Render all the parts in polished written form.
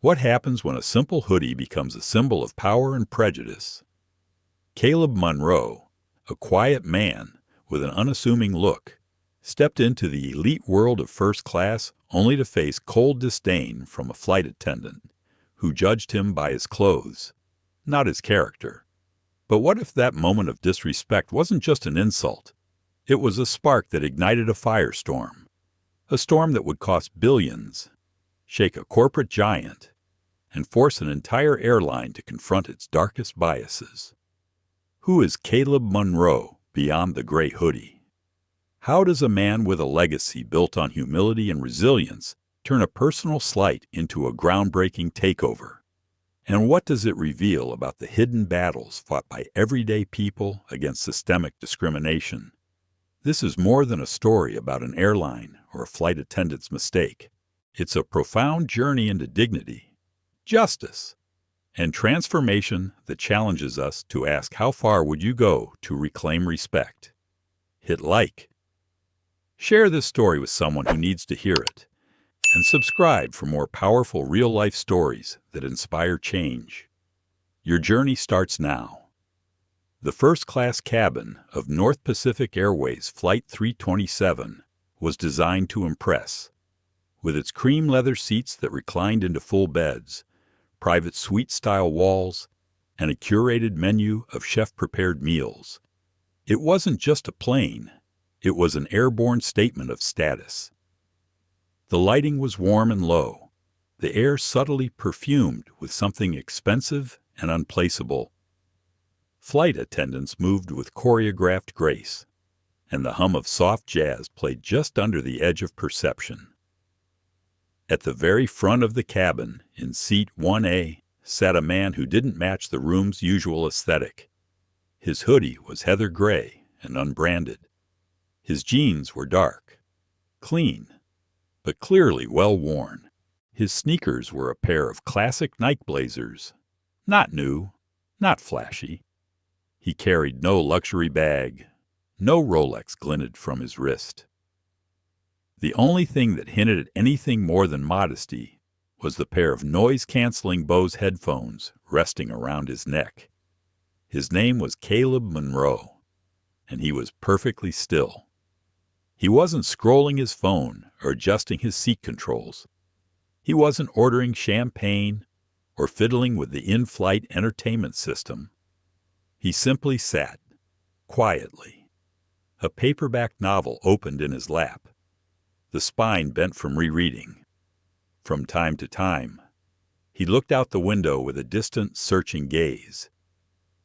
What happens when a simple hoodie becomes a symbol of power and prejudice? Caleb Monroe, a quiet man with an unassuming look, stepped into the elite world of first class only to face cold disdain from a flight attendant who judged him by his clothes, not his character. But what if that moment of disrespect wasn't just an insult? It was a spark that ignited a firestorm, a storm that would cost billions, shake a corporate giant, and force an entire airline to confront its darkest biases. Who is Caleb Monroe beyond the gray hoodie? How does a man with a legacy built on humility and resilience turn a personal slight into a groundbreaking takeover? And what does it reveal about the hidden battles fought by everyday people against systemic discrimination? This is more than a story about an airline or a flight attendant's mistake. It's a profound journey into dignity, justice, and transformation that challenges us to ask, how far would you go to reclaim respect? Hit like. Share this story with someone who needs to hear it. And subscribe for more powerful real-life stories that inspire change. Your journey starts now. The first-class cabin of NorthPacific Airways Flight 327 was designed to impress. With its cream leather seats that reclined into full beds, private suite-style walls, and a curated menu of chef-prepared meals, it wasn't just a plane. It was an airborne statement of status. The lighting was warm and low, the air subtly perfumed with something expensive and unplaceable. Flight attendants moved with choreographed grace, and the hum of soft jazz played just under the edge of perception. At the very front of the cabin, in seat 1A, sat a man who didn't match the room's usual aesthetic. His hoodie was heather gray and unbranded. His jeans were dark, clean, but clearly well worn. His sneakers were a pair of classic Nike blazers, not new, not flashy. He carried no luxury bag, no Rolex glinted from his wrist. The only thing that hinted at anything more than modesty was the pair of noise-canceling Bose headphones resting around his neck. His name was Caleb Monroe, and he was perfectly still. He wasn't scrolling his phone or adjusting his seat controls. He wasn't ordering champagne or fiddling with the in-flight entertainment system. He simply sat, quietly. A paperback novel opened in his lap, the spine bent from rereading. From time to time, he looked out the window with a distant, searching gaze.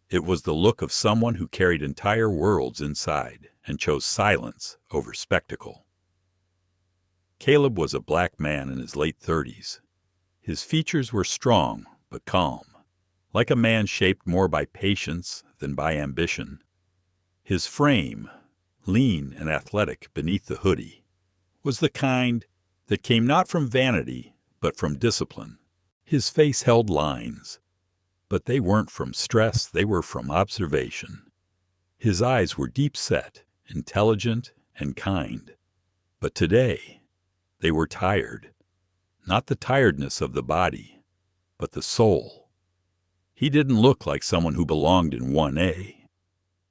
It was the look of someone who carried entire worlds inside and chose silence over spectacle. Caleb was a black man in his late 30s. His features were strong but calm, like a man shaped more by patience than by ambition. His frame, lean and athletic beneath the hoodie, was the kind that came not from vanity but from discipline. His face held lines, but they weren't from stress, they were from observation. His eyes were deep-set, intelligent, and kind. But today, they were tired. Not the tiredness of the body, but the soul. He didn't look like someone who belonged in 1A.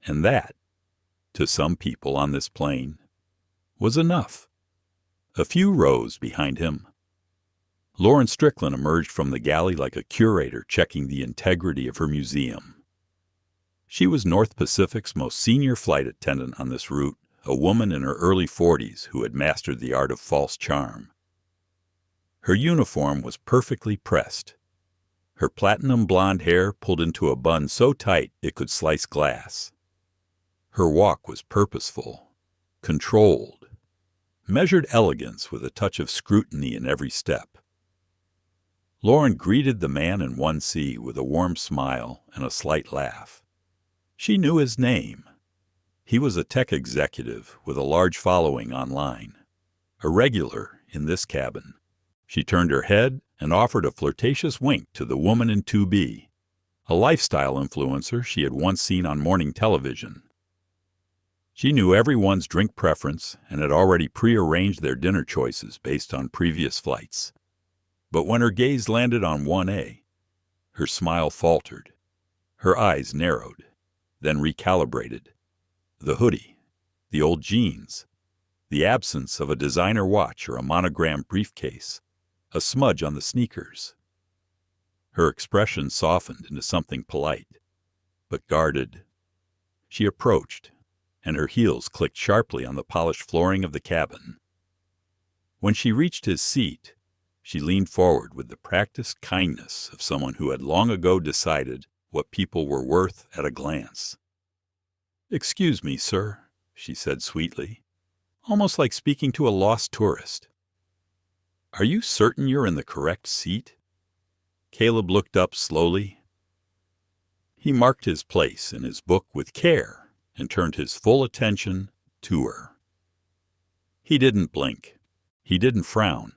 And that, to some people on this plane, was enough. A few rows behind him, Lauren Strickland emerged from the galley like a curator checking the integrity of her museum. She was North Pacific's most senior flight attendant on this route, a woman in her early 40s who had mastered the art of false charm. Her uniform was perfectly pressed. Her platinum blonde hair pulled into a bun so tight it could slice glass. Her walk was purposeful, controlled, measured elegance with a touch of scrutiny in every step. Lauren greeted the man in 1C with a warm smile and a slight laugh. She knew his name. He was a tech executive with a large following online, a regular in this cabin. She turned her head and offered a flirtatious wink to the woman in 2B, a lifestyle influencer she had once seen on morning television. She knew everyone's drink preference and had already prearranged their dinner choices based on previous flights. But when her gaze landed on 1A, her smile faltered. Her eyes narrowed, then recalibrated. The hoodie, the old jeans, the absence of a designer watch or a monogrammed briefcase, a smudge on the sneakers. Her expression softened into something polite, but guarded. She approached, and her heels clicked sharply on the polished flooring of the cabin. When she reached his seat, she leaned forward with the practiced kindness of someone who had long ago decided what people were worth at a glance. "Excuse me, sir," she said sweetly, almost like speaking to a lost tourist. "Are you certain you're in the correct seat?" Caleb looked up slowly. He marked his place in his book with care and turned his full attention to her. He didn't blink. He didn't frown.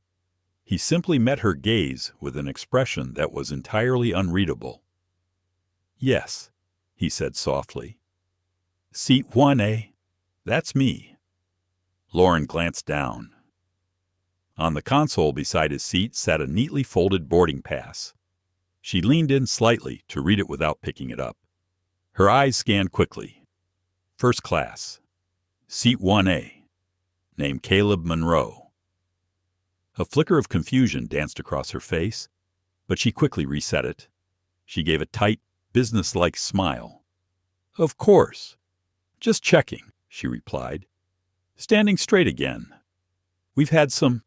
He simply met her gaze with an expression that was entirely unreadable. "Yes," he said softly. "Seat 1A, that's me." Lauren glanced down. On the console beside his seat sat a neatly folded boarding pass. She leaned in slightly to read it without picking it up. Her eyes scanned quickly. First class. Seat 1A. Name Caleb Monroe. A flicker of confusion danced across her face, but she quickly reset it. She gave a tight, businesslike smile. "Of course. Just checking," she replied. "Standing straight again. We've had some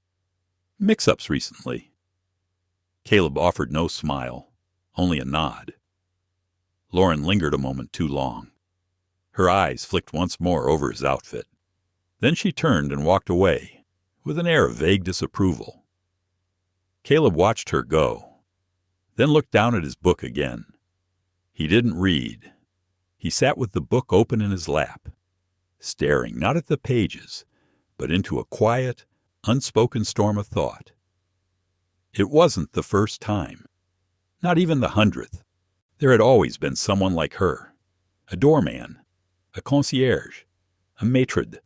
mix-ups recently." Caleb offered no smile, only a nod. Lauren lingered a moment too long. Her eyes flicked once more over his outfit. Then she turned and walked away, with an air of vague disapproval. Caleb watched her go, then looked down at his book again. He didn't read. He sat with the book open in his lap, staring not at the pages, but into a quiet, unspoken storm of thought. It wasn't the first time, not even the 100th. There had always been someone like her, a doorman, a concierge, a maitre,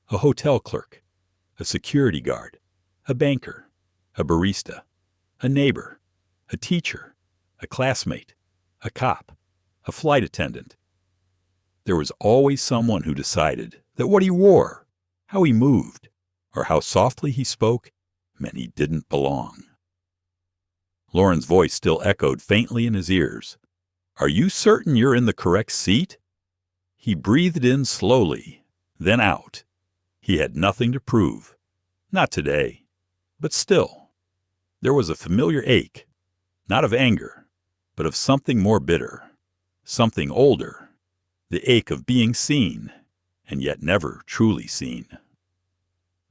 a hotel clerk, a security guard, a banker, a barista, a neighbor, a teacher, a classmate, a cop, a flight attendant. There was always someone who decided that what he wore, how he moved, or how softly he spoke meant he didn't belong. Lauren's voice still echoed faintly in his ears. "Are you certain you're in the correct seat?" He breathed in slowly, then out. He had nothing to prove. Not today. But still, there was a familiar ache, not of anger, but of something more bitter, something older, the ache of being seen, and yet never truly seen.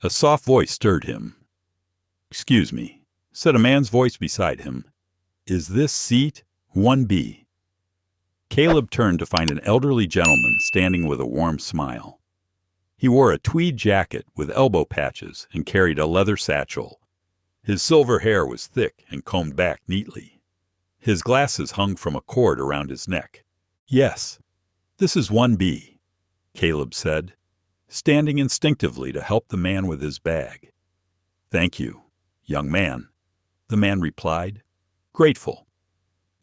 A soft voice stirred him. "Excuse me," said a man's voice beside him. "Is this seat 1B?" Caleb turned to find an elderly gentleman standing with a warm smile. He wore a tweed jacket with elbow patches and carried a leather satchel. His silver hair was thick and combed back neatly. His glasses hung from a cord around his neck. "Yes, this is 1B," Caleb said, standing instinctively to help the man with his bag. "Thank you, young man," the man replied, grateful.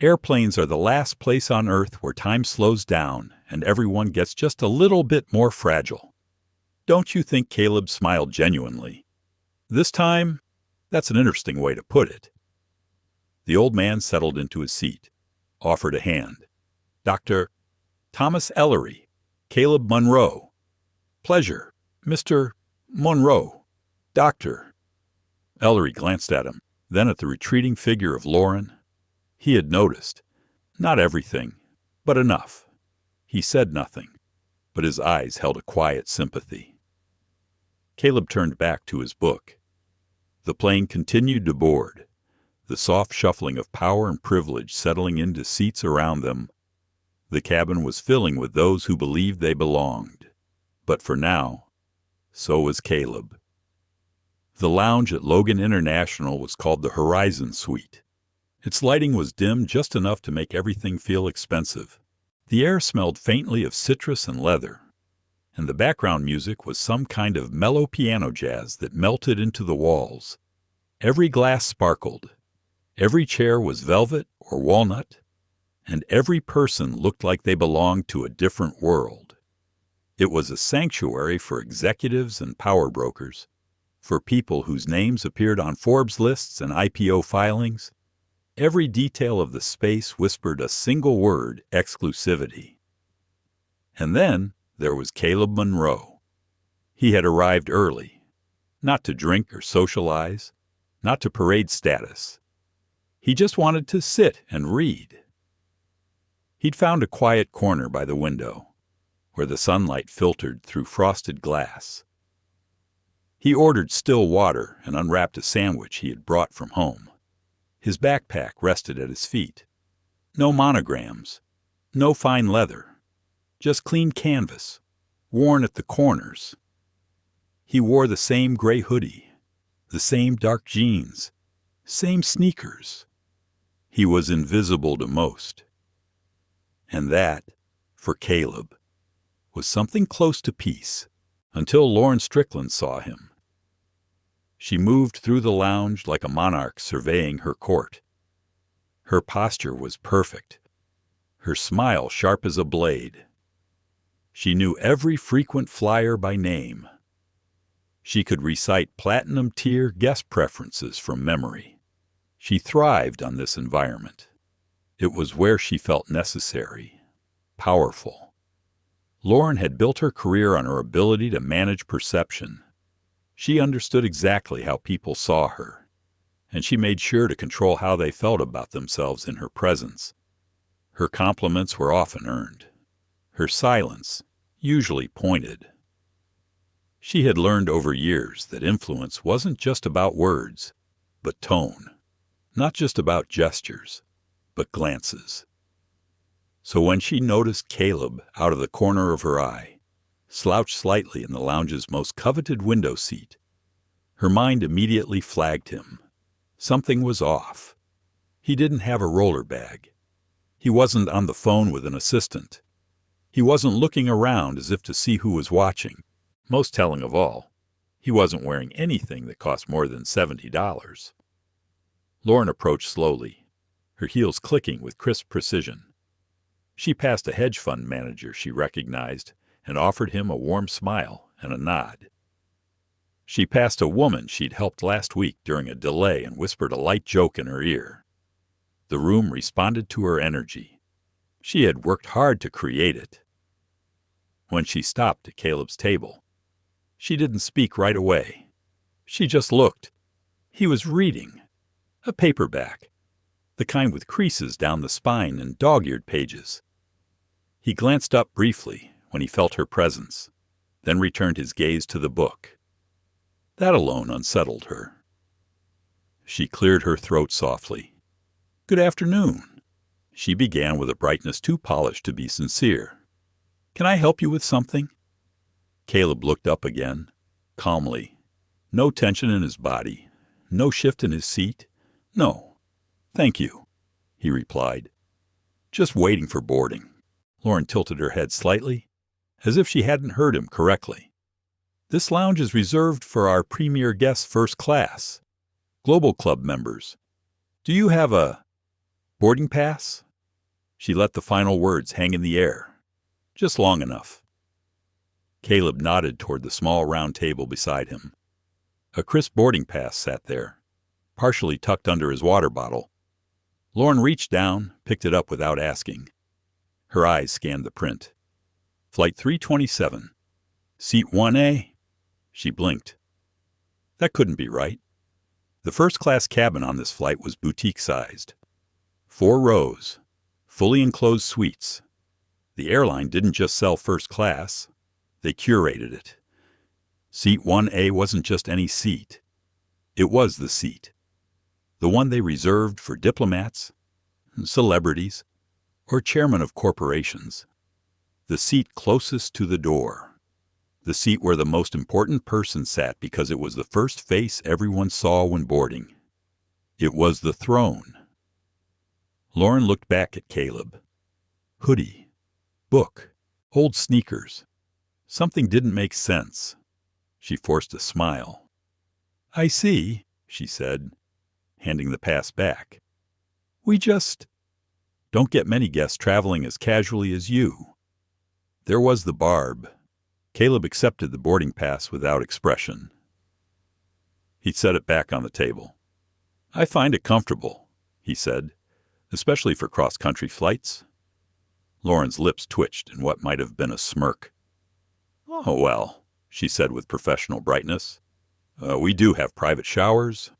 Airplanes are the last place on Earth where time slows down and everyone gets just a little bit more fragile. Don't you think Caleb smiled genuinely? This time, that's an interesting way to put it. The old man settled into his seat, offered a hand. "Dr. Thomas Ellery, Caleb Monroe. Pleasure, Mr. Monroe. Doctor." Ellery glanced at him, then at the retreating figure of Lauren. He had noticed, not everything, but enough. He said nothing, but his eyes held a quiet sympathy. Caleb turned back to his book. The plane continued to board, the soft shuffling of power and privilege settling into seats around them. The cabin was filling with those who believed they belonged. But for now, so was Caleb. The lounge at Logan International was called the Horizon Suite. Its lighting was dim just enough to make everything feel expensive. The air smelled faintly of citrus and leather, and the background music was some kind of mellow piano jazz that melted into the walls. Every glass sparkled, Every chair was velvet or walnut, and every person looked like they belonged to a different world. It was a sanctuary for executives and power brokers, for people whose names appeared on Forbes lists and IPO filings. Every detail of the space whispered a single word: exclusivity. And then there was Caleb Monroe. He had arrived early, not to drink or socialize, not to parade status. He just wanted to sit and read. He'd found a quiet corner by the window, where the sunlight filtered through frosted glass. He ordered still water and unwrapped a sandwich he had brought from home. His backpack rested at his feet. No monograms, no fine leather, just clean canvas, worn at the corners. He wore the same gray hoodie, the same dark jeans, same sneakers. He was invisible to most. And that, for Caleb, was something close to peace, until Lauren Strickland saw him. She moved through the lounge like a monarch surveying her court. Her posture was perfect, her smile sharp as a blade. She knew every frequent flyer by name. She could recite platinum-tier guest preferences from memory. She thrived on this environment. It was where she felt necessary, powerful. Lauren had built her career on her ability to manage perception. She understood exactly how people saw her, and she made sure to control how they felt about themselves in her presence. Her compliments were often earned. Her silence, usually pointed. She had learned over years that influence wasn't just about words, but tone. Not just about gestures, but glances. So when she noticed Caleb out of the corner of her eye, slouched slightly in the lounge's most coveted window seat, her mind immediately flagged him. Something was off. He didn't have a roller bag. He wasn't on the phone with an assistant. He wasn't looking around as if to see who was watching. Most telling of all, he wasn't wearing anything that cost more than $70. Lauren approached slowly, her heels clicking with crisp precision. She passed a hedge fund manager she recognized and offered him a warm smile and a nod. She passed a woman she'd helped last week during a delay and whispered a light joke in her ear. The room responded to her energy. She had worked hard to create it. When she stopped at Caleb's table, she didn't speak right away. She just looked. He was reading. A paperback, the kind with creases down the spine and dog-eared pages. He glanced up briefly when he felt her presence, then returned his gaze to the book. That alone unsettled her. She cleared her throat softly. "Good afternoon." She began with a brightness too polished to be sincere. "Can I help you with something?" Caleb looked up again, calmly. No tension in his body, no shift in his seat. "No, thank you," he replied. "Just waiting for boarding." Lauren tilted her head slightly, as if she hadn't heard him correctly. "This lounge is reserved for our premier guests first class, Global Club members. Do you have a boarding pass?" She let the final words hang in the air, just long enough. Caleb nodded toward the small round table beside him. A crisp boarding pass sat there, partially tucked under his water bottle. Lauren reached down, picked it up without asking. Her eyes scanned the print. Flight 327. Seat 1A. She blinked. That couldn't be right. The first-class cabin on this flight was boutique-sized. 4 rows, fully enclosed suites. The airline didn't just sell first class. They curated it. Seat 1A wasn't just any seat. It was the seat. The one they reserved for diplomats, celebrities, or chairmen of corporations. The seat closest to the door. The seat where the most important person sat because it was the first face everyone saw when boarding. It was the throne. Lauren looked back at Caleb. Hoodie, book, old sneakers. Something didn't make sense. She forced a smile. "I see," she said, handing the pass back. We just don't get many guests traveling as casually as you. There was the barb. Caleb accepted the boarding pass without expression. He set it back on the table. I find it comfortable, he said, especially for cross-country flights. Lauren's lips twitched in what might have been a smirk. Oh, well, she said with professional brightness. We do have private showers,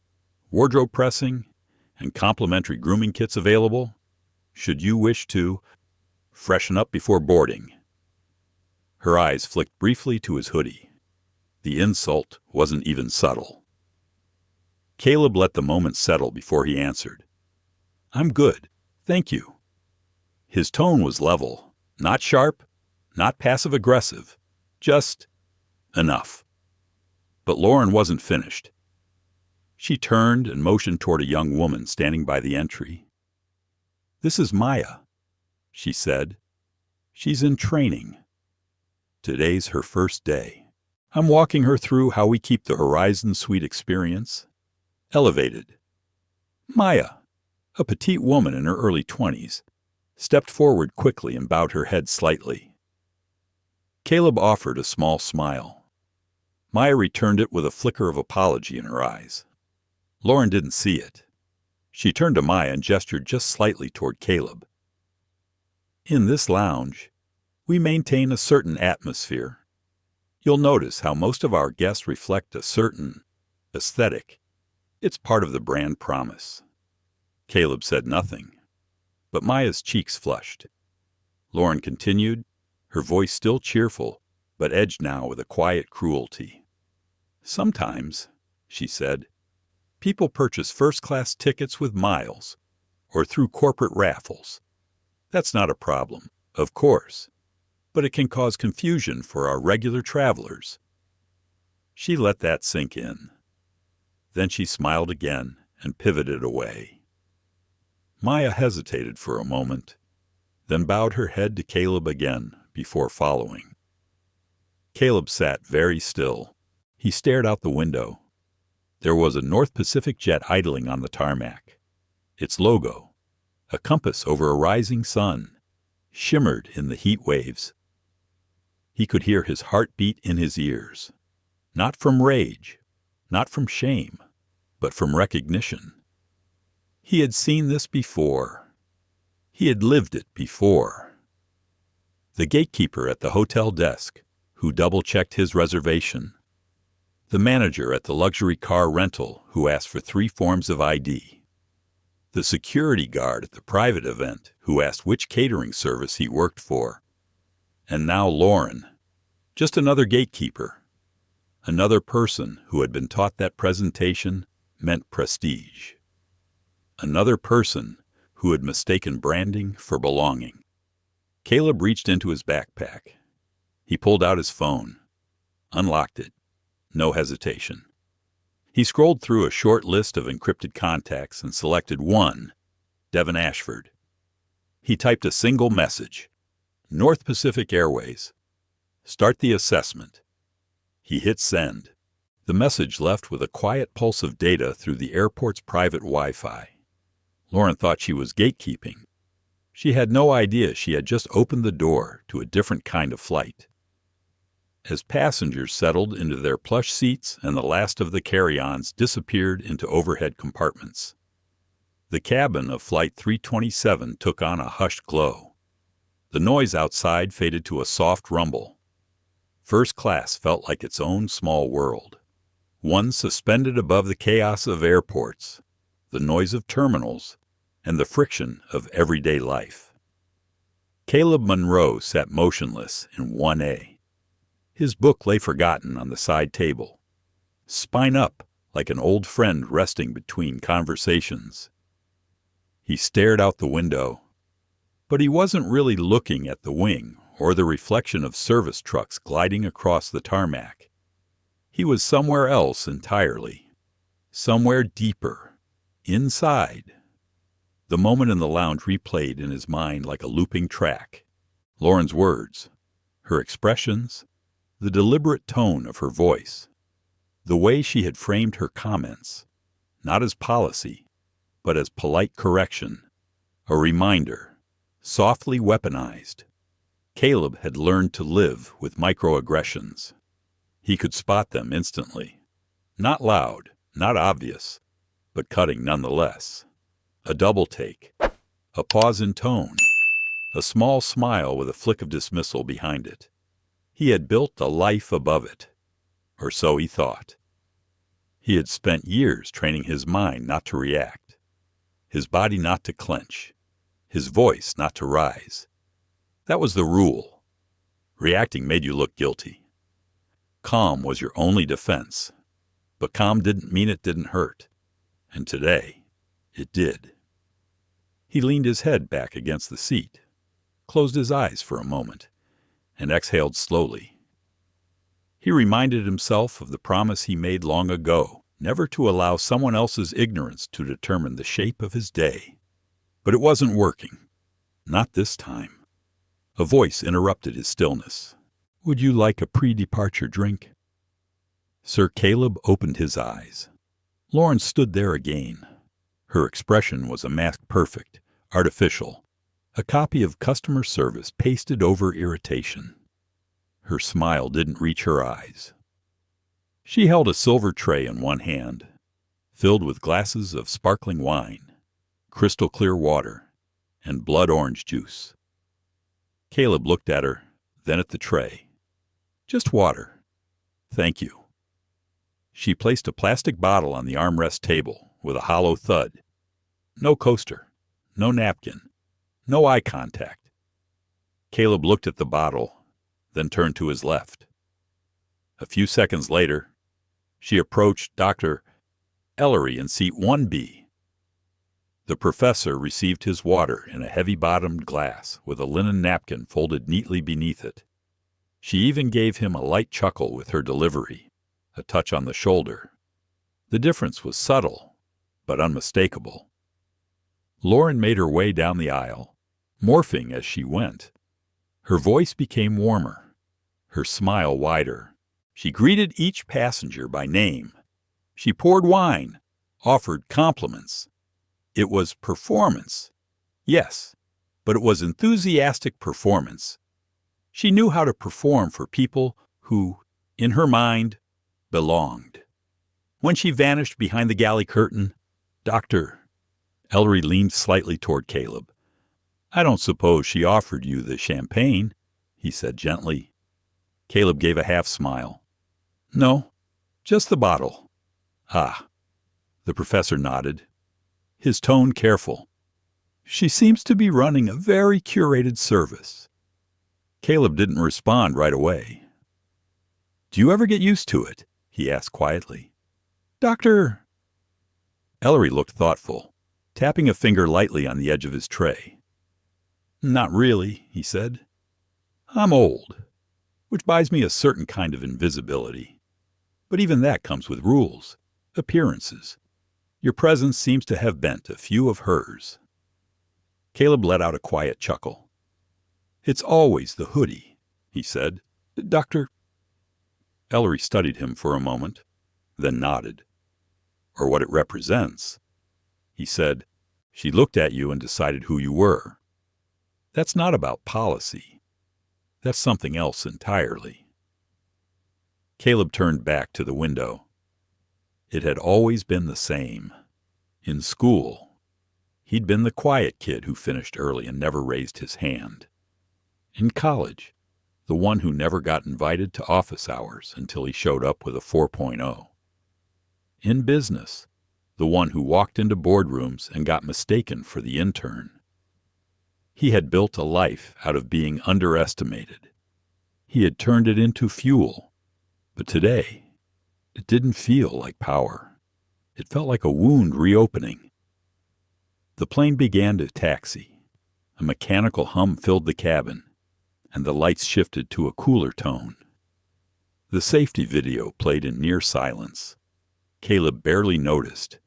wardrobe pressing, and complimentary grooming kits available, should you wish to freshen up before boarding. Her eyes flicked briefly to his hoodie. The insult wasn't even subtle. Caleb let the moment settle before he answered. I'm good, thank you. His tone was level, not sharp, not passive-aggressive, just enough. But Lauren wasn't finished. She turned and motioned toward a young woman standing by the entry. This is Maya, she said. She's in training. Today's her first day. I'm walking her through how we keep the Horizon Suite experience elevated. Maya, a petite woman in her early 20s, stepped forward quickly and bowed her head slightly. Caleb offered a small smile. Maya returned it with a flicker of apology in her eyes. Lauren didn't see it. She turned to Maya and gestured just slightly toward Caleb. In this lounge, we maintain a certain atmosphere. You'll notice how most of our guests reflect a certain aesthetic. It's part of the brand promise. Caleb said nothing, but Maya's cheeks flushed. Lauren continued, her voice still cheerful, but edged now with a quiet cruelty. Sometimes, she said, people purchase first-class tickets with miles or through corporate raffles. That's not a problem, of course, but it can cause confusion for our regular travelers. She let that sink in. Then she smiled again and pivoted away. Maya hesitated for a moment, then bowed her head to Caleb again before following. Caleb sat very still. He stared out the window. There was a NorthPacific jet idling on the tarmac. Its logo, a compass over a rising sun, shimmered in the heat waves. He could hear his heart beat in his ears, not from rage, not from shame, but from recognition. He had seen this before. He had lived it before. The gatekeeper at the hotel desk, who double-checked his reservation. The manager at the luxury car rental, who asked for 3 forms of ID. The security guard at the private event, who asked which catering service he worked for. And now Lauren, just another gatekeeper. Another person who had been taught that presentation meant prestige. Another person who had mistaken branding for belonging. Caleb reached into his backpack. He pulled out his phone, unlocked it, no hesitation. He scrolled through a short list of encrypted contacts and selected one, Devin Ashford. He typed a single message, NorthPacific Airways. Start the assessment. He hit send. The message left with a quiet pulse of data through the airport's private Wi-Fi. Lauren thought she was gatekeeping. She had no idea she had just opened the door to a different kind of flight. As passengers settled into their plush seats and the last of the carry-ons disappeared into overhead compartments, the cabin of Flight 327 took on a hushed glow. The noise outside faded to a soft rumble. First class felt like its own small world, one suspended above the chaos of airports, the noise of terminals, and the friction of everyday life. Caleb Monroe sat motionless in 1A. His book lay forgotten on the side table, spine up like an old friend resting between conversations. He stared out the window, but he wasn't really looking at the wing or the reflection of service trucks gliding across the tarmac. He was somewhere else entirely, somewhere deeper, inside. The moment in the lounge replayed in his mind like a looping track. Lauren's words, her expressions, the deliberate tone of her voice, the way she had framed her comments, not as policy, but as polite correction, A reminder, softly weaponized. Caleb had learned to live with microaggressions. He could spot them instantly. Not loud, not obvious, but cutting nonetheless. A double take, a pause in tone, a small smile with a flick of dismissal behind it. He had built a life above it, or so he thought. He had spent years training his mind not to react, his body not to clench, his voice not to rise. That was the rule. Reacting made you look guilty. Calm was your only defense, but calm didn't mean it didn't hurt, and today it did. He leaned his head back against the seat, closed his eyes for a moment, and exhaled slowly. He reminded himself of the promise he made long ago, never to allow someone else's ignorance to determine the shape of his day. But it wasn't working. Not this time. A voice interrupted his stillness. "Would you like a pre-departure drink?" Sir Caleb opened his eyes. Lauren stood there again. Her expression was a mask perfect, artificial, a copy of customer service pasted over irritation. Her smile didn't reach her eyes. She held a silver tray in one hand, filled with glasses of sparkling wine, crystal clear water, and blood orange juice. Caleb looked at her, then at the tray. "Just water. Thank you." She placed a plastic bottle on the armrest table with a hollow thud. No coaster, no napkin, no eye contact. Caleb looked at the bottle, then turned to his left. A few seconds later, she approached Dr. Ellery in seat 1B. The professor received his water in a heavy-bottomed glass with a linen napkin folded neatly beneath it. She even gave him a light chuckle with her delivery, a touch on the shoulder. The difference was subtle, but unmistakable. Lauren made her way down the aisle, morphing as she went. Her voice became warmer, her smile wider. She greeted each passenger by name. She poured wine, offered compliments. It was performance. Yes, but it was enthusiastic performance. She knew how to perform for people who, in her mind, belonged. When she vanished behind the galley curtain, Dr. Ellery leaned slightly toward Caleb. "I don't suppose she offered you the champagne," he said gently. Caleb gave a half-smile. "No, just the bottle." "Ah." The professor nodded, his tone careful. "She seems to be running a very curated service." Caleb didn't respond right away. "Do you ever get used to it?" he asked quietly. "Dr." Ellery looked thoughtful, tapping a finger lightly on the edge of his tray. "Not really," he said. "I'm old, which buys me a certain kind of invisibility. But even that comes with rules, appearances. Your presence seems to have bent a few of hers." Caleb let out a quiet chuckle. "It's always the hoodie," he said. "Dr." Ellery studied him for a moment, then nodded. "Or what it represents." He said, "She looked at you and decided who you were. That's not about policy. That's something else entirely." Caleb turned back to the window. It had always been the same. In school, he'd been the quiet kid who finished early and never raised his hand. In college, the one who never got invited to office hours until he showed up with a 4.0. In business, the one who walked into boardrooms and got mistaken for the intern. He had built a life out of being underestimated. He had turned it into fuel. But today, it didn't feel like power. It felt like a wound reopening. The plane began to taxi. A mechanical hum filled the cabin, and the lights shifted to a cooler tone. The safety video played in near silence. Caleb barely noticed.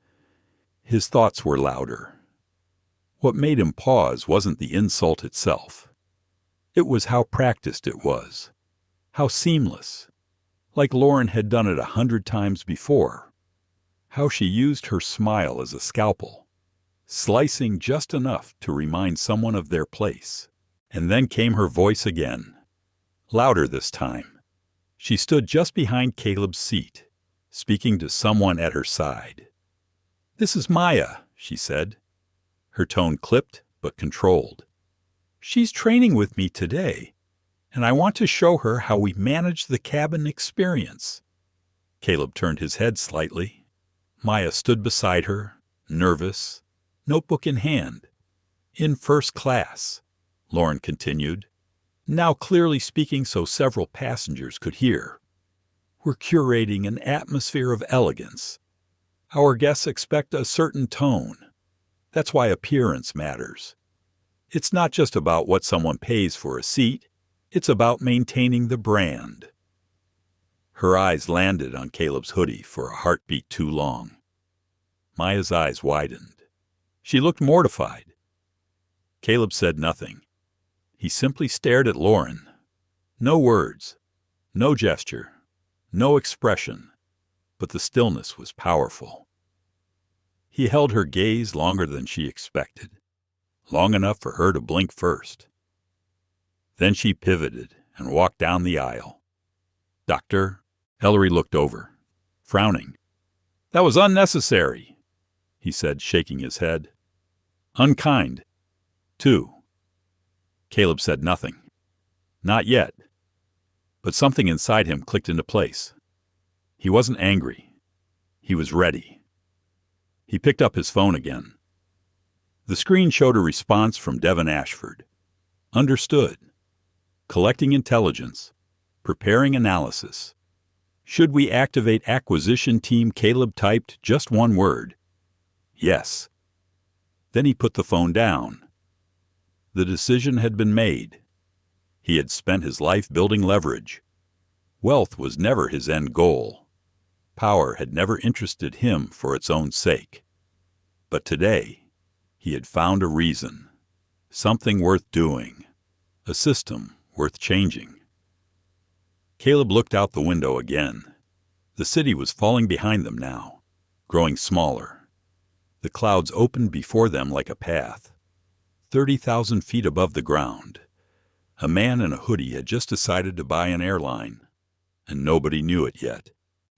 His thoughts were louder. What made him pause wasn't the insult itself. It was how practiced it was, how seamless, like Lauren had done it 100 times before, how she used her smile as a scalpel, slicing just enough to remind someone of their place. And then came her voice again, louder this time. She stood just behind Caleb's seat, speaking to someone at her side. "This is Maya," she said, her tone clipped but controlled. "She's training with me today, and I want to show her how we manage the cabin experience." Caleb turned his head slightly. Maya stood beside her, nervous, notebook in hand. "In first class," Lauren continued, now clearly speaking so several passengers could hear. "We're curating an atmosphere of elegance. Our guests expect a certain tone. That's why appearance matters. It's not just about what someone pays for a seat. It's about maintaining the brand." Her eyes landed on Caleb's hoodie for a heartbeat too long. Maya's eyes widened. She looked mortified. Caleb said nothing. He simply stared at Lauren. No words, no gesture, no expression, but the stillness was powerful. He held her gaze longer than she expected, long enough for her to blink first. Then she pivoted and walked down the aisle. "Doctor," Ellery looked over, frowning. "That was unnecessary," he said, shaking his head. "Unkind, too." Caleb said nothing. Not yet. But something inside him clicked into place. He wasn't angry. He was ready. He picked up his phone again. The screen showed a response from Devin Ashford. "Understood. Collecting intelligence. Preparing analysis. Should we activate acquisition team?" Caleb typed just one word. "Yes." Then he put the phone down. The decision had been made. He had spent his life building leverage. Wealth was never his end goal. Power had never interested him for its own sake. But today, he had found a reason, something worth doing, a system worth changing. Caleb looked out the window again. The city was falling behind them now, growing smaller. The clouds opened before them like a path. 30,000 feet above the ground, a man in a hoodie had just decided to buy an airline, and nobody knew it yet.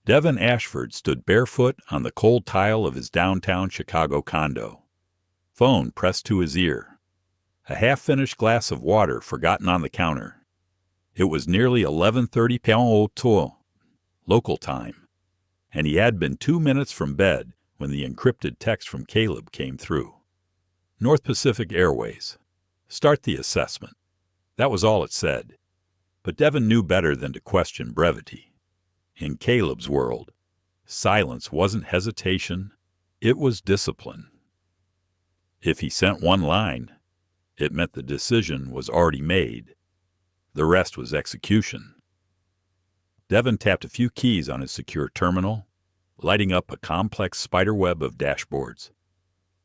Devin Ashford stood barefoot on the cold tile of his downtown Chicago condo, phone pressed to his ear, a half-finished glass of water forgotten on the counter. It was nearly 11:30 p.m. local time, and he had been 2 minutes from bed when the encrypted text from Caleb came through. NorthPacific Airways. Start the assessment. That was all it said. But Devin knew better than to question brevity. In Caleb's world, silence wasn't hesitation, it was discipline. If he sent one line, it meant the decision was already made. The rest was execution. Devin tapped a few keys on his secure terminal, lighting up a complex spiderweb of dashboards,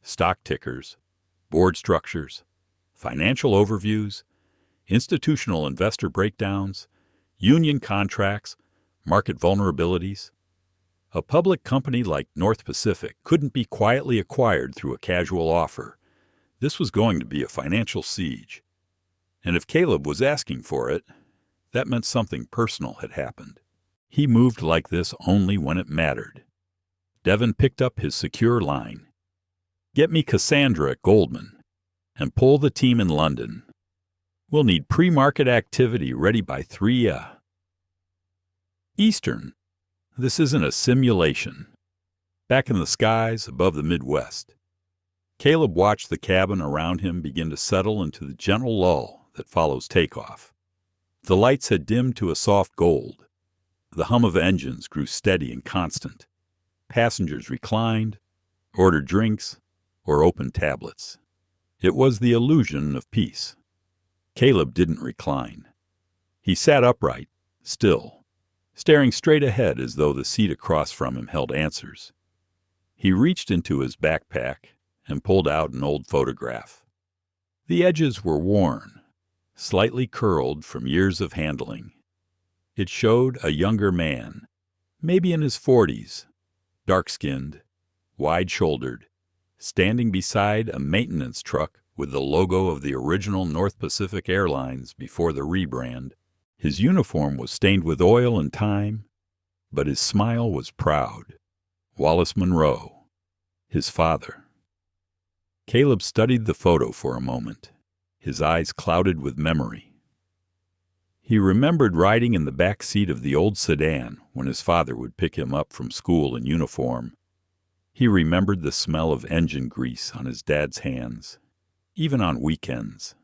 stock tickers, board structures, financial overviews, institutional investor breakdowns, union contracts, market vulnerabilities. A public company like NorthPacific couldn't be quietly acquired through a casual offer. This was going to be a financial siege. And if Caleb was asking for it, that meant something personal had happened. He moved like this only when it mattered. Devin picked up his secure line. "Get me Cassandra at Goldman, and pull the team in London. We'll need pre-market activity ready by 3 Eastern. This isn't a simulation." Back in the skies above the Midwest, Caleb watched the cabin around him begin to settle into the gentle lull that follows takeoff. The lights had dimmed to a soft gold. The hum of engines grew steady and constant. Passengers reclined, ordered drinks, or opened tablets. It was the illusion of peace. Caleb didn't recline. He sat upright, still, staring straight ahead as though the seat across from him held answers. He reached into his backpack and pulled out an old photograph. The edges were worn, slightly curled from years of handling. It showed a younger man, maybe in his 40s, dark-skinned, wide-shouldered, standing beside a maintenance truck with the logo of the original NorthPacific Airlines before the rebrand. His uniform was stained with oil and time, but his smile was proud. Wallace Monroe, his father. Caleb studied the photo for a moment, his eyes clouded with memory. He remembered riding in the back seat of the old sedan when his father would pick him up from school in uniform. He remembered the smell of engine grease on his dad's hands, even on weekends.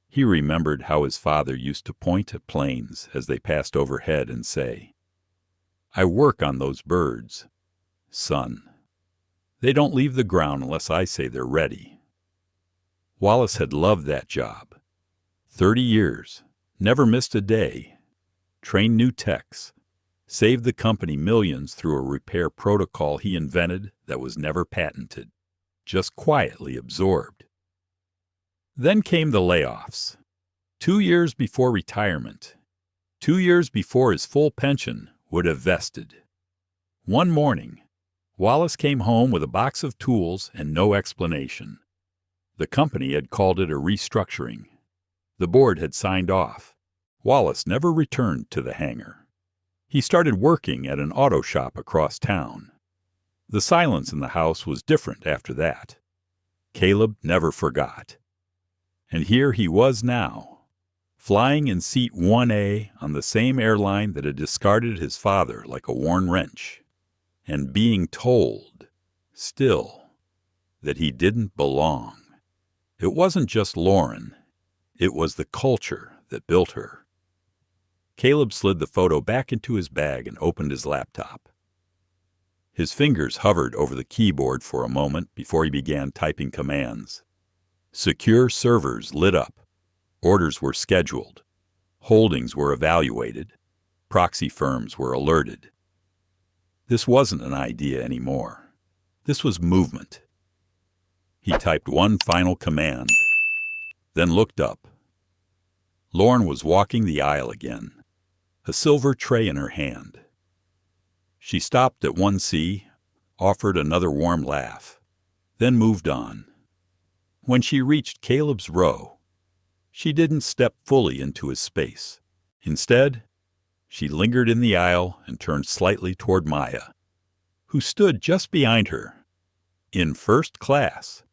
He remembered how his father used to point at planes as they passed overhead and say, "I work on those birds, son. They don't leave the ground unless I say they're ready." Wallace had loved that job. 30 years, never missed a day, trained new techs, saved the company millions through a repair protocol he invented that was never patented, just quietly absorbed. Then came the layoffs. 2 years before retirement, 2 years before his full pension would have vested. One morning, Wallace came home with a box of tools and no explanation. The company had called it a restructuring. The board had signed off. Wallace never returned to the hangar. He started working at an auto shop across town. The silence in the house was different after that. Caleb never forgot. And here he was now, flying in seat 1A on the same airline that had discarded his father like a worn wrench, and being told, still, that he didn't belong. It wasn't just Lauren. It was the culture that built her. Caleb slid the photo back into his bag and opened his laptop. His fingers hovered over the keyboard for a moment before he began typing commands. Secure servers lit up. Orders were scheduled. Holdings were evaluated. Proxy firms were alerted. This wasn't an idea anymore. This was movement. He typed one final command, then looked up. Lauren was walking the aisle again, a silver tray in her hand. She stopped at 1C, offered another warm laugh, then moved on. When she reached Caleb's row, she didn't step fully into his space. Instead, she lingered in the aisle and turned slightly toward Maya, who stood just behind her, in first class.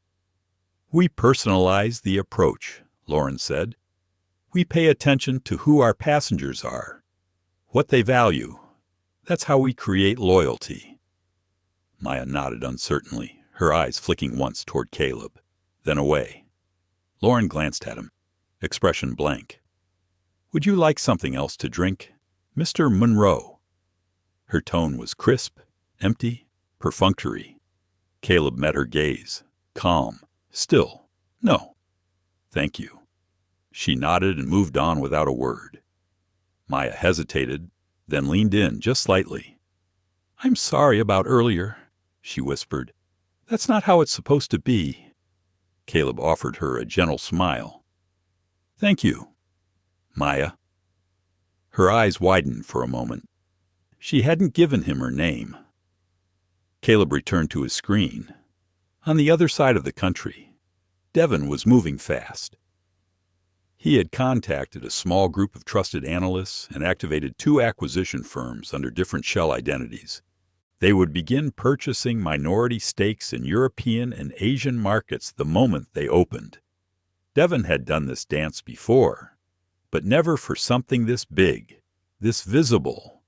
"We personalize the approach," Lauren said. "We pay attention to who our passengers are, what they value. That's how we create loyalty." Maya nodded uncertainly, her eyes flicking once toward Caleb, then away. Lauren glanced at him, expression blank. "Would you like something else to drink, Mr. Monroe?" Her tone was crisp, empty, perfunctory. Caleb met her gaze, calm, still. "No, thank you." She nodded and moved on without a word. Maya hesitated, then leaned in just slightly. "I'm sorry about earlier," she whispered. "That's not how it's supposed to be." Caleb offered her a gentle smile. "Thank you, Maya." Her eyes widened for a moment. She hadn't given him her name. Caleb returned to his screen. On the other side of the country, Devon was moving fast. He had contacted a small group of trusted analysts and activated 2 acquisition firms under different shell identities. They would begin purchasing minority stakes in European and Asian markets the moment they opened. Devon had done this dance before, but never for something this big, this visible.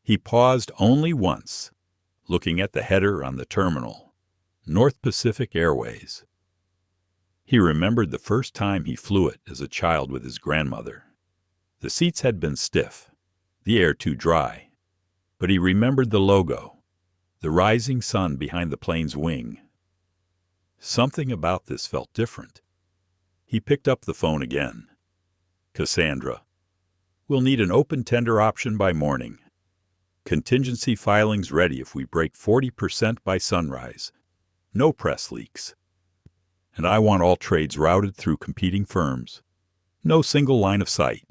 He paused only once, looking at the header on the terminal, NorthPacific Airways. He remembered the first time he flew it as a child with his grandmother. The seats had been stiff, the air too dry, but he remembered the logo, the rising sun behind the plane's wing. Something about this felt different. He picked up the phone again. "Cassandra, we'll need an open tender option by morning. Contingency filings ready if we break 40% by sunrise. No press leaks. And I want all trades routed through competing firms. No single line of sight.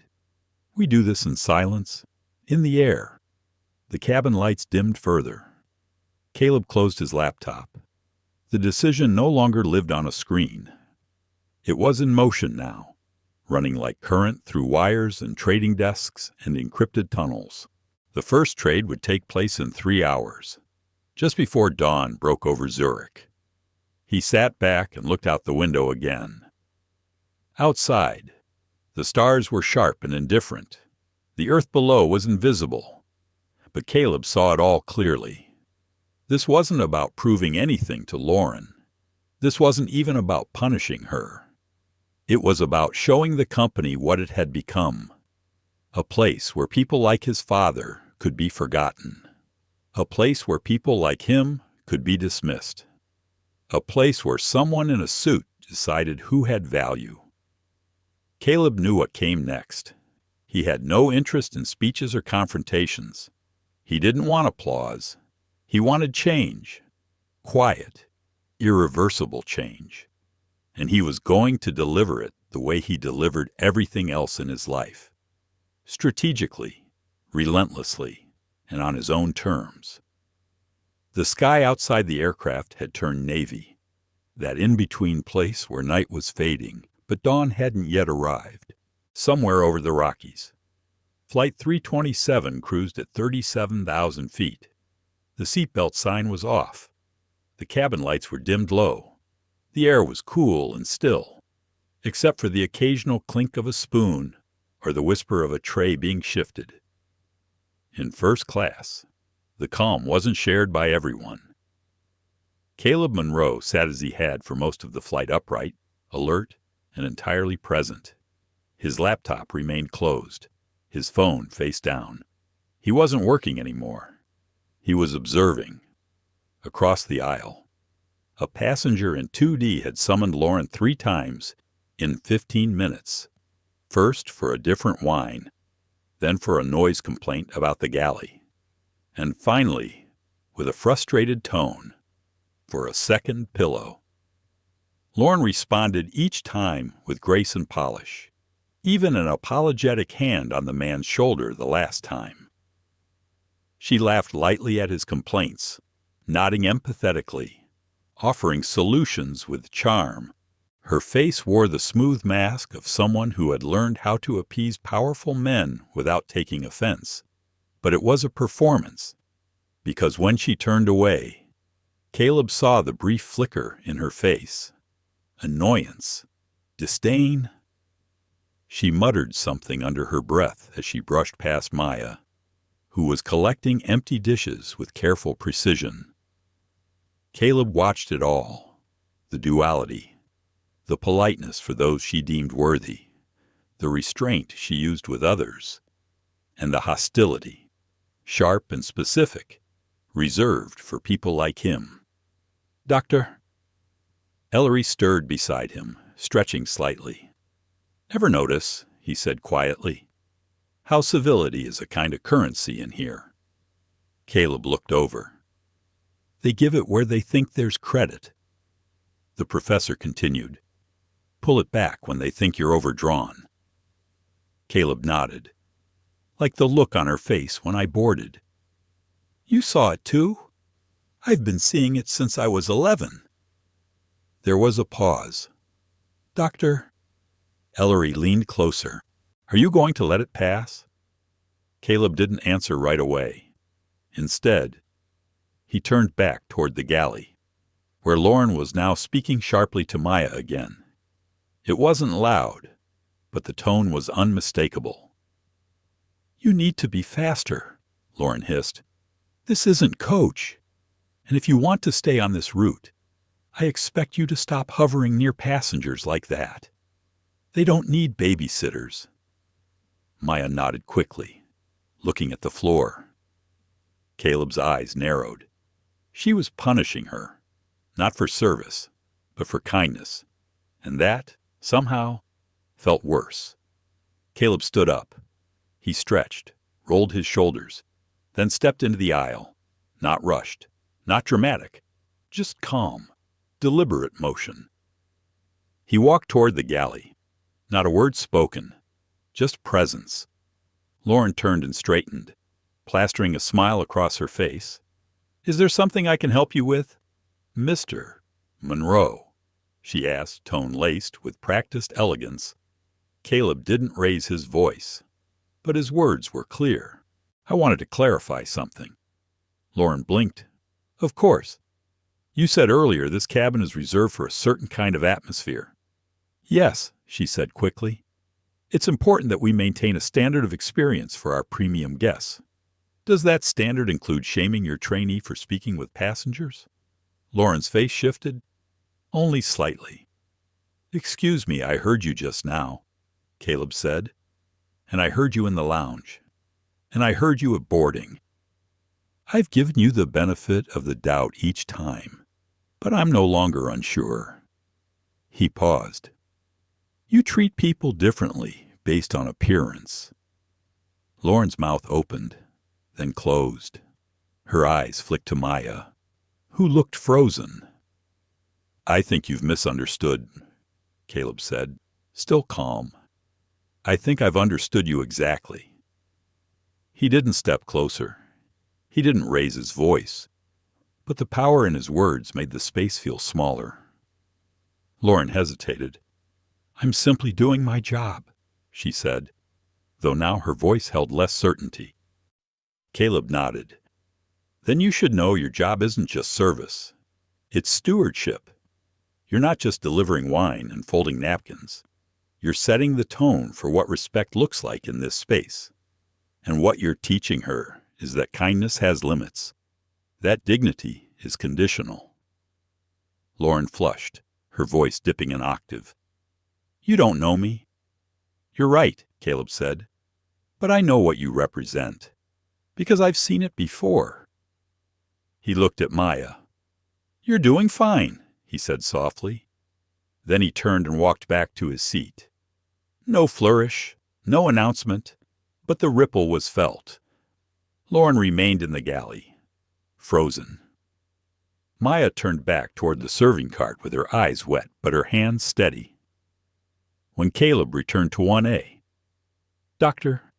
We do this in silence, in the air." The cabin lights dimmed further. Caleb closed his laptop. The decision no longer lived on a screen. It was in motion now, running like current through wires and trading desks and encrypted tunnels. The first trade would take place in 3 hours, just before dawn broke over Zurich. He sat back and looked out the window again. Outside, the stars were sharp and indifferent. The earth below was invisible, but Caleb saw it all clearly. This wasn't about proving anything to Lauren. This wasn't even about punishing her. It was about showing the company what it had become. A place where people like his father could be forgotten. A place where people like him could be dismissed. A place where someone in a suit decided who had value. Caleb knew what came next. He had no interest in speeches or confrontations. He didn't want applause. He wanted change. Quiet, irreversible change. And he was going to deliver it the way he delivered everything else in his life. Strategically, relentlessly, and on his own terms. The sky outside the aircraft had turned navy, that in-between place where night was fading, but dawn hadn't yet arrived, somewhere over the Rockies. Flight 327 cruised at 37,000 feet. The seatbelt sign was off. The cabin lights were dimmed low. The air was cool and still, except for the occasional clink of a spoon or the whisper of a tray being shifted. In first class, the calm wasn't shared by everyone. Caleb Monroe sat as he had for most of the flight upright, alert, and entirely present. His laptop remained closed, his phone face down. He wasn't working anymore. He was observing. Across the aisle, a passenger in 2D had summoned Lauren 3 times in 15 minutes. First for a different wine, then for a noise complaint about the galley, and finally, with a frustrated tone, for a second pillow. Lauren responded each time with grace and polish, even an apologetic hand on the man's shoulder the last time. She laughed lightly at his complaints, nodding empathetically, offering solutions with charm. Her face wore the smooth mask of someone who had learned how to appease powerful men without taking offense. But it was a performance, because when she turned away, Caleb saw the brief flicker in her face. Annoyance, disdain. She muttered something under her breath as she brushed past Maya, who was collecting empty dishes with careful precision. Caleb watched it all, the duality, the politeness for those she deemed worthy, the restraint she used with others, and the hostility, sharp and specific, reserved for people like him. "Doctor?" Ellery stirred beside him, stretching slightly. "Ever notice," he said quietly, "how civility is a kind of currency in here?" Caleb looked over. "They give it where they think there's credit." The professor continued. "Pull it back when they think you're overdrawn." Caleb nodded. "Like the look on her face when I boarded." "You saw it too? I've been seeing it since I was 11. There was a pause. "Doctor?" Ellery leaned closer. "Are you going to let it pass?" Caleb didn't answer right away. Instead, he turned back toward the galley, where Lauren was now speaking sharply to Maya again. It wasn't loud, but the tone was unmistakable. "You need to be faster," Lauren hissed. "This isn't coach. And if you want to stay on this route, I expect you to stop hovering near passengers like that. They don't need babysitters." Maya nodded quickly, looking at the floor. Caleb's eyes narrowed. She was punishing her, not for service, but for kindness, and that, somehow, felt worse. Caleb stood up. He stretched, rolled his shoulders, then stepped into the aisle, not rushed, not dramatic, just calm, deliberate motion. He walked toward the galley, not a word spoken, just presence. Lauren turned and straightened, plastering a smile across her face. "Is there something I can help you with?" "Mister," Monroe?" she asked, tone laced with practiced elegance. Caleb didn't raise his voice, but his words were clear. "I wanted to clarify something." Lauren blinked. "Of course. You said earlier this cabin is reserved for a certain kind of atmosphere." "Yes," she said quickly. "It's important that we maintain a standard of experience for our premium guests. Does that standard include shaming your trainee for speaking with passengers?" Lauren's face shifted. "Only slightly." "Excuse me, I heard you just now," Caleb said. "And I heard you in the lounge. And I heard you at boarding. I've given you the benefit of the doubt each time, but I'm no longer unsure." He paused. "You treat people differently based on appearance." Lauren's mouth opened, then closed. Her eyes flicked to Maya, who looked frozen. "I think you've misunderstood," Caleb said, still calm. "I think I've understood you exactly." He didn't step closer. He didn't raise his voice, but the power in his words made the space feel smaller. Lauren hesitated. "I'm simply doing my job," she said, though now her voice held less certainty. Caleb nodded. "Then you should know your job isn't just service. It's stewardship. You're not just delivering wine and folding napkins. You're setting the tone for what respect looks like in this space. And what you're teaching her is that kindness has limits. That dignity is conditional." Lauren flushed, her voice dipping an octave. "You don't know me." "You're right," Caleb said. "But I know what you represent, because I've seen it before." He looked at Maya. "You're doing fine," he said softly. Then he turned and walked back to his seat. No flourish, no announcement, but the ripple was felt. Lauren remained in the galley, frozen. Maya turned back toward the serving cart with her eyes wet but her hands steady. When Caleb returned to 1A, "Doctor,"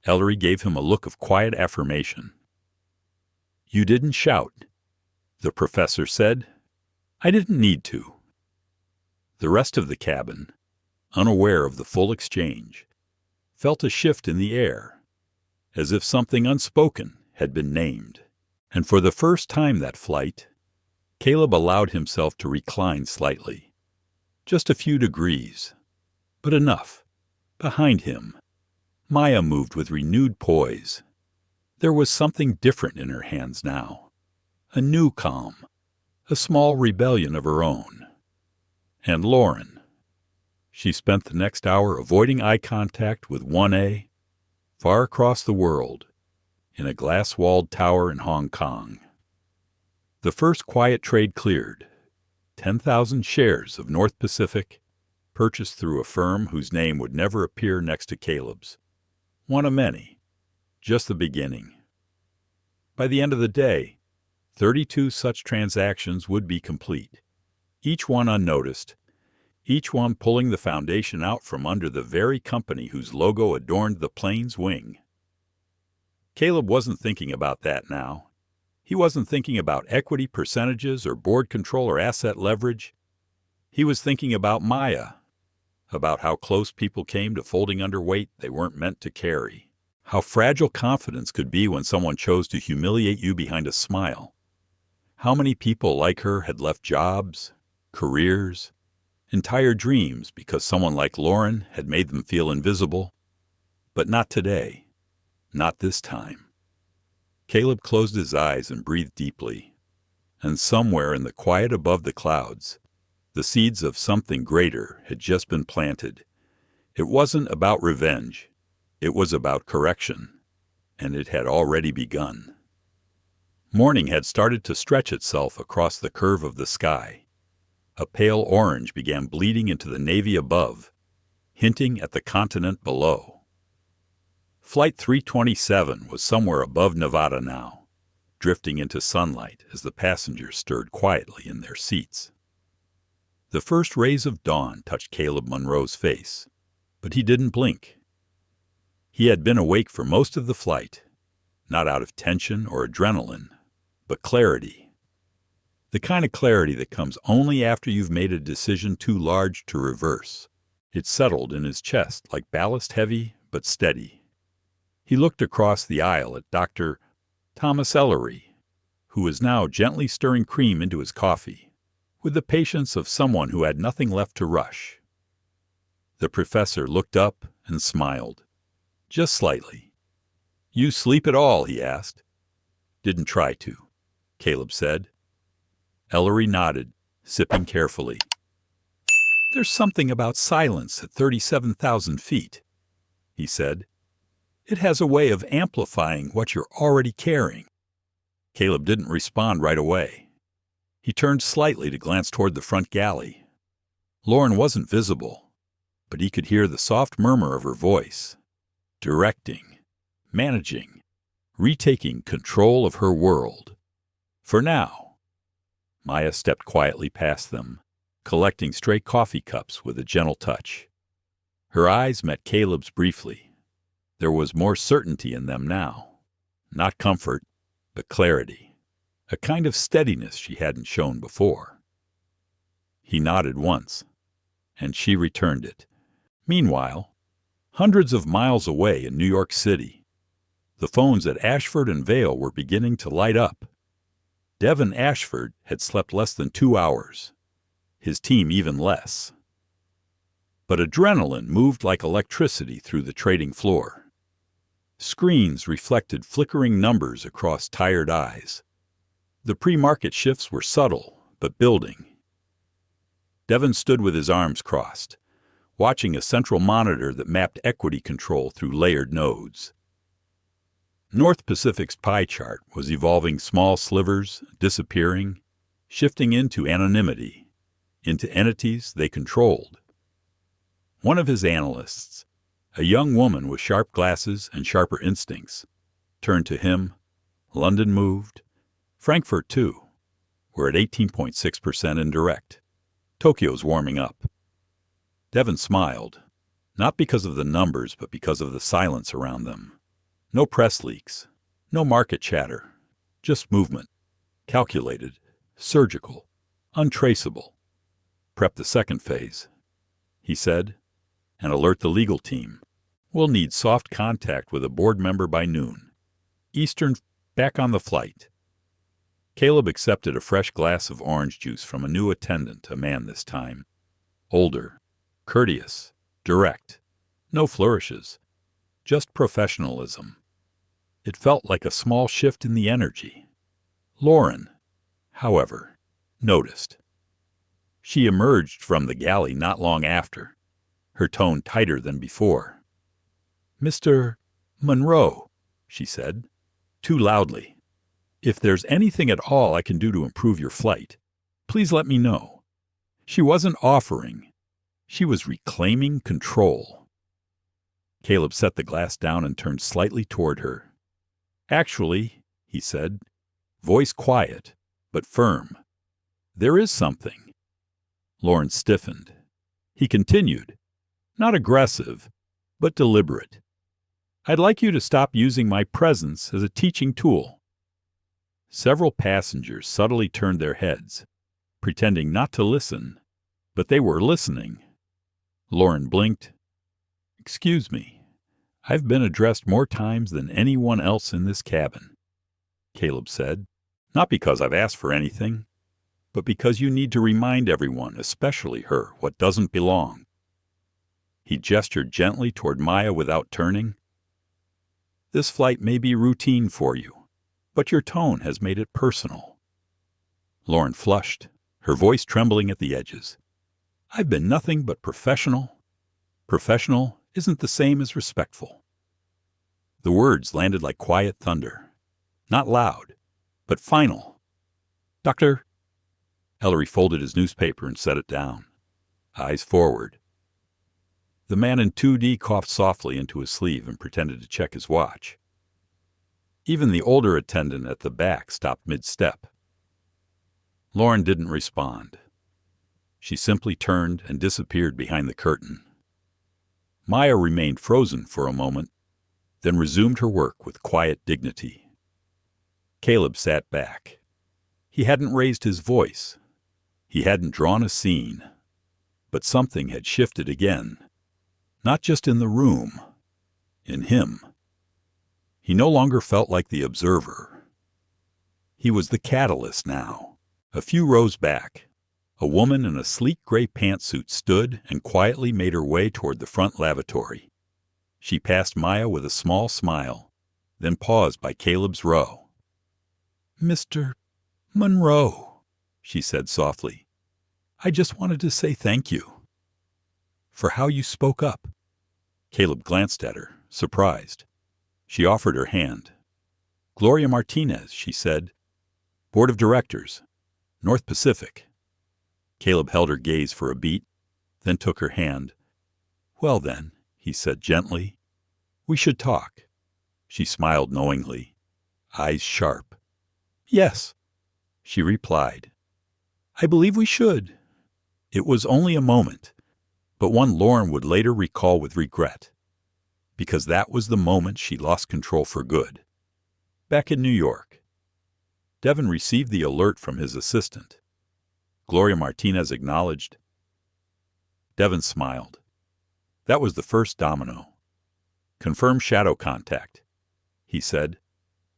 Ellery gave him a look of quiet affirmation. "You didn't shout," the professor said. "I didn't need to." The rest of the cabin, unaware of the full exchange, felt a shift in the air, as if something unspoken had been named. And for the first time that flight, Caleb allowed himself to recline slightly. Just a few degrees, but enough. Behind him, Maya moved with renewed poise. There was something different in her hands now. A new calm, a small rebellion of her own. And Lauren. She spent the next hour avoiding eye contact with 1A, far across the world, in a glass-walled tower in Hong Kong. The first quiet trade cleared. 10,000 shares of NorthPacific, purchased through a firm whose name would never appear next to Caleb's. One of many. Just the beginning. By the end of the day, 32 such transactions would be complete, each one unnoticed, each one pulling the foundation out from under the very company whose logo adorned the plane's wing. Caleb wasn't thinking about that now. He wasn't thinking about equity percentages or board control or asset leverage. He was thinking about Maya, about how close people came to folding under weight they weren't meant to carry, how fragile confidence could be when someone chose to humiliate you behind a smile. How many people like her had left jobs, careers, entire dreams because someone like Lauren had made them feel invisible. But not today. Not this time. Caleb closed his eyes and breathed deeply. And somewhere in the quiet above the clouds, the seeds of something greater had just been planted. It wasn't about revenge. It was about correction. And it had already begun. Morning had started to stretch itself across the curve of the sky. A pale orange began bleeding into the navy above, hinting at the continent below. Flight 327 was somewhere above Nevada now, drifting into sunlight as the passengers stirred quietly in their seats. The first rays of dawn touched Caleb Monroe's face, but he didn't blink. He had been awake for most of the flight, not out of tension or adrenaline, but clarity. The kind of clarity that comes only after you've made a decision too large to reverse. It settled in his chest like ballast, heavy but steady. He looked across the aisle at Dr. Thomas Ellery, who was now gently stirring cream into his coffee, with the patience of someone who had nothing left to rush. The professor looked up and smiled, just slightly. "You sleep at all?" he asked. "Didn't try to," Caleb said. Ellery nodded, sipping carefully. "There's something about silence at 37,000 feet," he said. "It has a way of amplifying what you're already carrying." Caleb didn't respond right away. He turned slightly to glance toward the front galley. Lauren wasn't visible, but he could hear the soft murmur of her voice, directing, managing, retaking control of her world. For now. Maya stepped quietly past them, collecting stray coffee cups with a gentle touch. Her eyes met Caleb's briefly. There was more certainty in them now. Not comfort, but clarity. A kind of steadiness she hadn't shown before. He nodded once, and she returned it. Meanwhile, hundreds of miles away in New York City, the phones at Ashford and Vail were beginning to light up. Devin Ashford had slept less than 2 hours, his team even less. But adrenaline moved like electricity through the trading floor. Screens reflected flickering numbers across tired eyes. The pre-market shifts were subtle, but building. Devin stood with his arms crossed, watching a central monitor that mapped equity control through layered nodes. North Pacific's pie chart was evolving small slivers, disappearing, shifting into anonymity, into entities they controlled. One of his analysts, a young woman with sharp glasses and sharper instincts, turned to him. London moved. Frankfurt, too. We're at 18.6% indirect. Tokyo's warming up. Devin smiled, not because of the numbers, but because of the silence around them. No press leaks, no market chatter, just movement, calculated, surgical, untraceable. "Prep the second phase," he said, "and alert the legal team. We'll need soft contact with a board member by noon. Eastern, back on the flight." Caleb accepted a fresh glass of orange juice from a new attendant, a man this time. Older, courteous, direct, no flourishes, just professionalism. It felt like a small shift in the energy. Lauren, however, noticed. She emerged from the galley not long after, her tone tighter than before. "Mr. Monroe," she said, too loudly. "If there's anything at all I can do to improve your flight, please let me know." She wasn't offering. She was reclaiming control. Caleb set the glass down and turned slightly toward her. "Actually," he said, voice quiet, but firm, "there is something." Lauren stiffened. He continued, not aggressive, but deliberate. "I'd like you to stop using my presence as a teaching tool." Several passengers subtly turned their heads, pretending not to listen, but they were listening. Lauren blinked. "Excuse me. I've been addressed more times than anyone else in this cabin," Caleb said. "Not because I've asked for anything, but because you need to remind everyone, especially her, what doesn't belong." He gestured gently toward Maya without turning. "This flight may be routine for you, but your tone has made it personal." Lauren flushed, her voice trembling at the edges. "I've been nothing but professional. Professional isn't the same as respectful." The words landed like quiet thunder. Not loud, but final. "Doctor..." Ellery folded his newspaper and set it down, eyes forward. The man in 2D coughed softly into his sleeve and pretended to check his watch. Even the older attendant at the back stopped mid-step. Lauren didn't respond. She simply turned and disappeared behind the curtain. Maya remained frozen for a moment, then resumed her work with quiet dignity. Caleb sat back. He hadn't raised his voice. He hadn't drawn a scene. But something had shifted again. Not just in the room. In him. He no longer felt like the observer. He was the catalyst now. A few rows back, a woman in a sleek gray pantsuit stood and quietly made her way toward the front lavatory. She passed Maya with a small smile, then paused by Caleb's row. "Mr. Monroe," she said softly, "I just wanted to say thank you for how you spoke up." Caleb glanced at her, surprised. She offered her hand. "Gloria Martinez," she said. "Board of Directors, North Pacific." Caleb held her gaze for a beat, then took her hand. "Well then," he said gently, "we should talk." She smiled knowingly, eyes sharp. "Yes," she replied. "I believe we should." It was only a moment, but one Lauren would later recall with regret, because that was the moment she lost control for good. Back in New York, Devin received the alert from his assistant. Gloria Martinez acknowledged. Devin smiled. That was the first domino. "Confirm shadow contact," he said,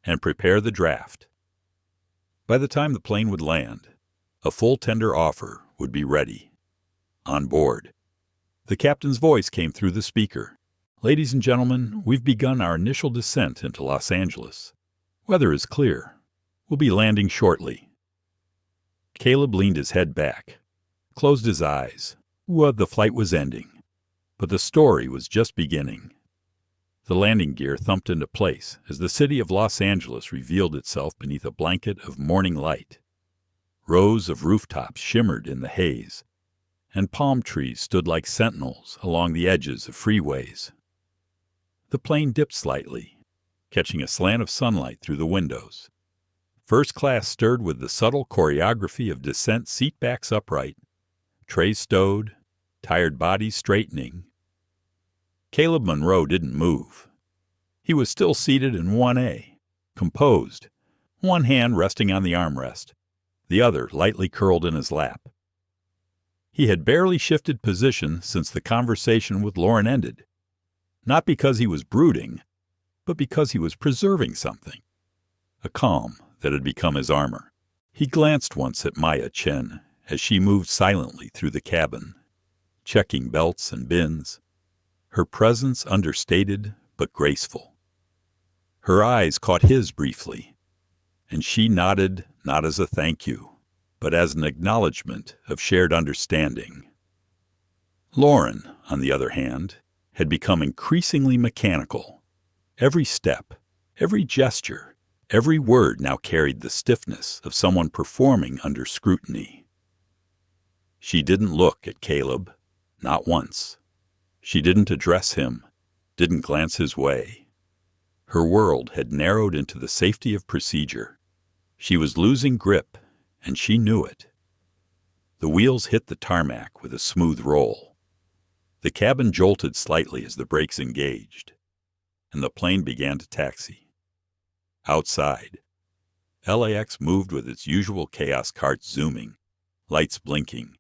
"and prepare the draft." By the time the plane would land, a full tender offer would be ready. On board. The captain's voice came through the speaker. "Ladies and gentlemen, we've begun our initial descent into Los Angeles. Weather is clear. We'll be landing shortly." Caleb leaned his head back, closed his eyes. Well, the flight was ending, but the story was just beginning. The landing gear thumped into place as the city of Los Angeles revealed itself beneath a blanket of morning light. Rows of rooftops shimmered in the haze, and palm trees stood like sentinels along the edges of freeways. The plane dipped slightly, catching a slant of sunlight through the windows. First class stirred with the subtle choreography of descent, seatbacks upright, trays stowed, tired bodies straightening. Caleb Monroe didn't move. He was still seated in 1A, composed, one hand resting on the armrest, the other lightly curled in his lap. He had barely shifted position since the conversation with Lauren ended, not because he was brooding, but because he was preserving something, a calm that had become his armor. He glanced once at Maya Chen as she moved silently through the cabin, checking belts and bins, her presence understated but graceful. Her eyes caught his briefly, and she nodded not as a thank you, but as an acknowledgement of shared understanding. Lauren, on the other hand, had become increasingly mechanical. Every step, every gesture, every word now carried the stiffness of someone performing under scrutiny. She didn't look at Caleb, not once. She didn't address him, didn't glance his way. Her world had narrowed into the safety of procedure. She was losing grip, and she knew it. The wheels hit the tarmac with a smooth roll. The cabin jolted slightly as the brakes engaged, and the plane began to taxi. Outside, LAX moved with its usual chaos carts zooming, lights blinking,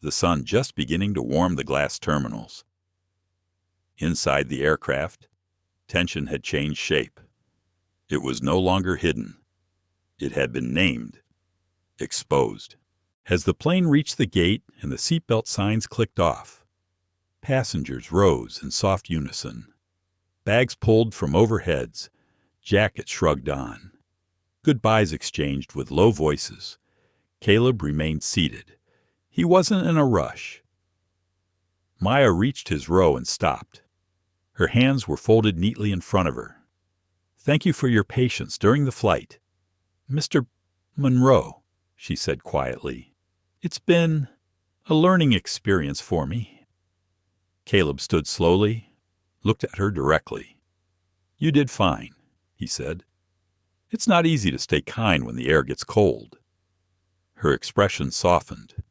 the sun just beginning to warm the glass terminals. Inside the aircraft, tension had changed shape. It was no longer hidden. It had been named, exposed. As the plane reached the gate and the seatbelt signs clicked off, passengers rose in soft unison. Bags pulled from overheads, jackets shrugged on. Goodbyes exchanged with low voices. Caleb remained seated. He wasn't in a rush. Maya reached his row and stopped. Her hands were folded neatly in front of her. "Thank you for your patience during the flight. Mr. Monroe," she said quietly, "it's been a learning experience for me." Caleb stood slowly, looked at her directly. "You did fine," he said. "It's not easy to stay kind when the air gets cold." Her expression softened.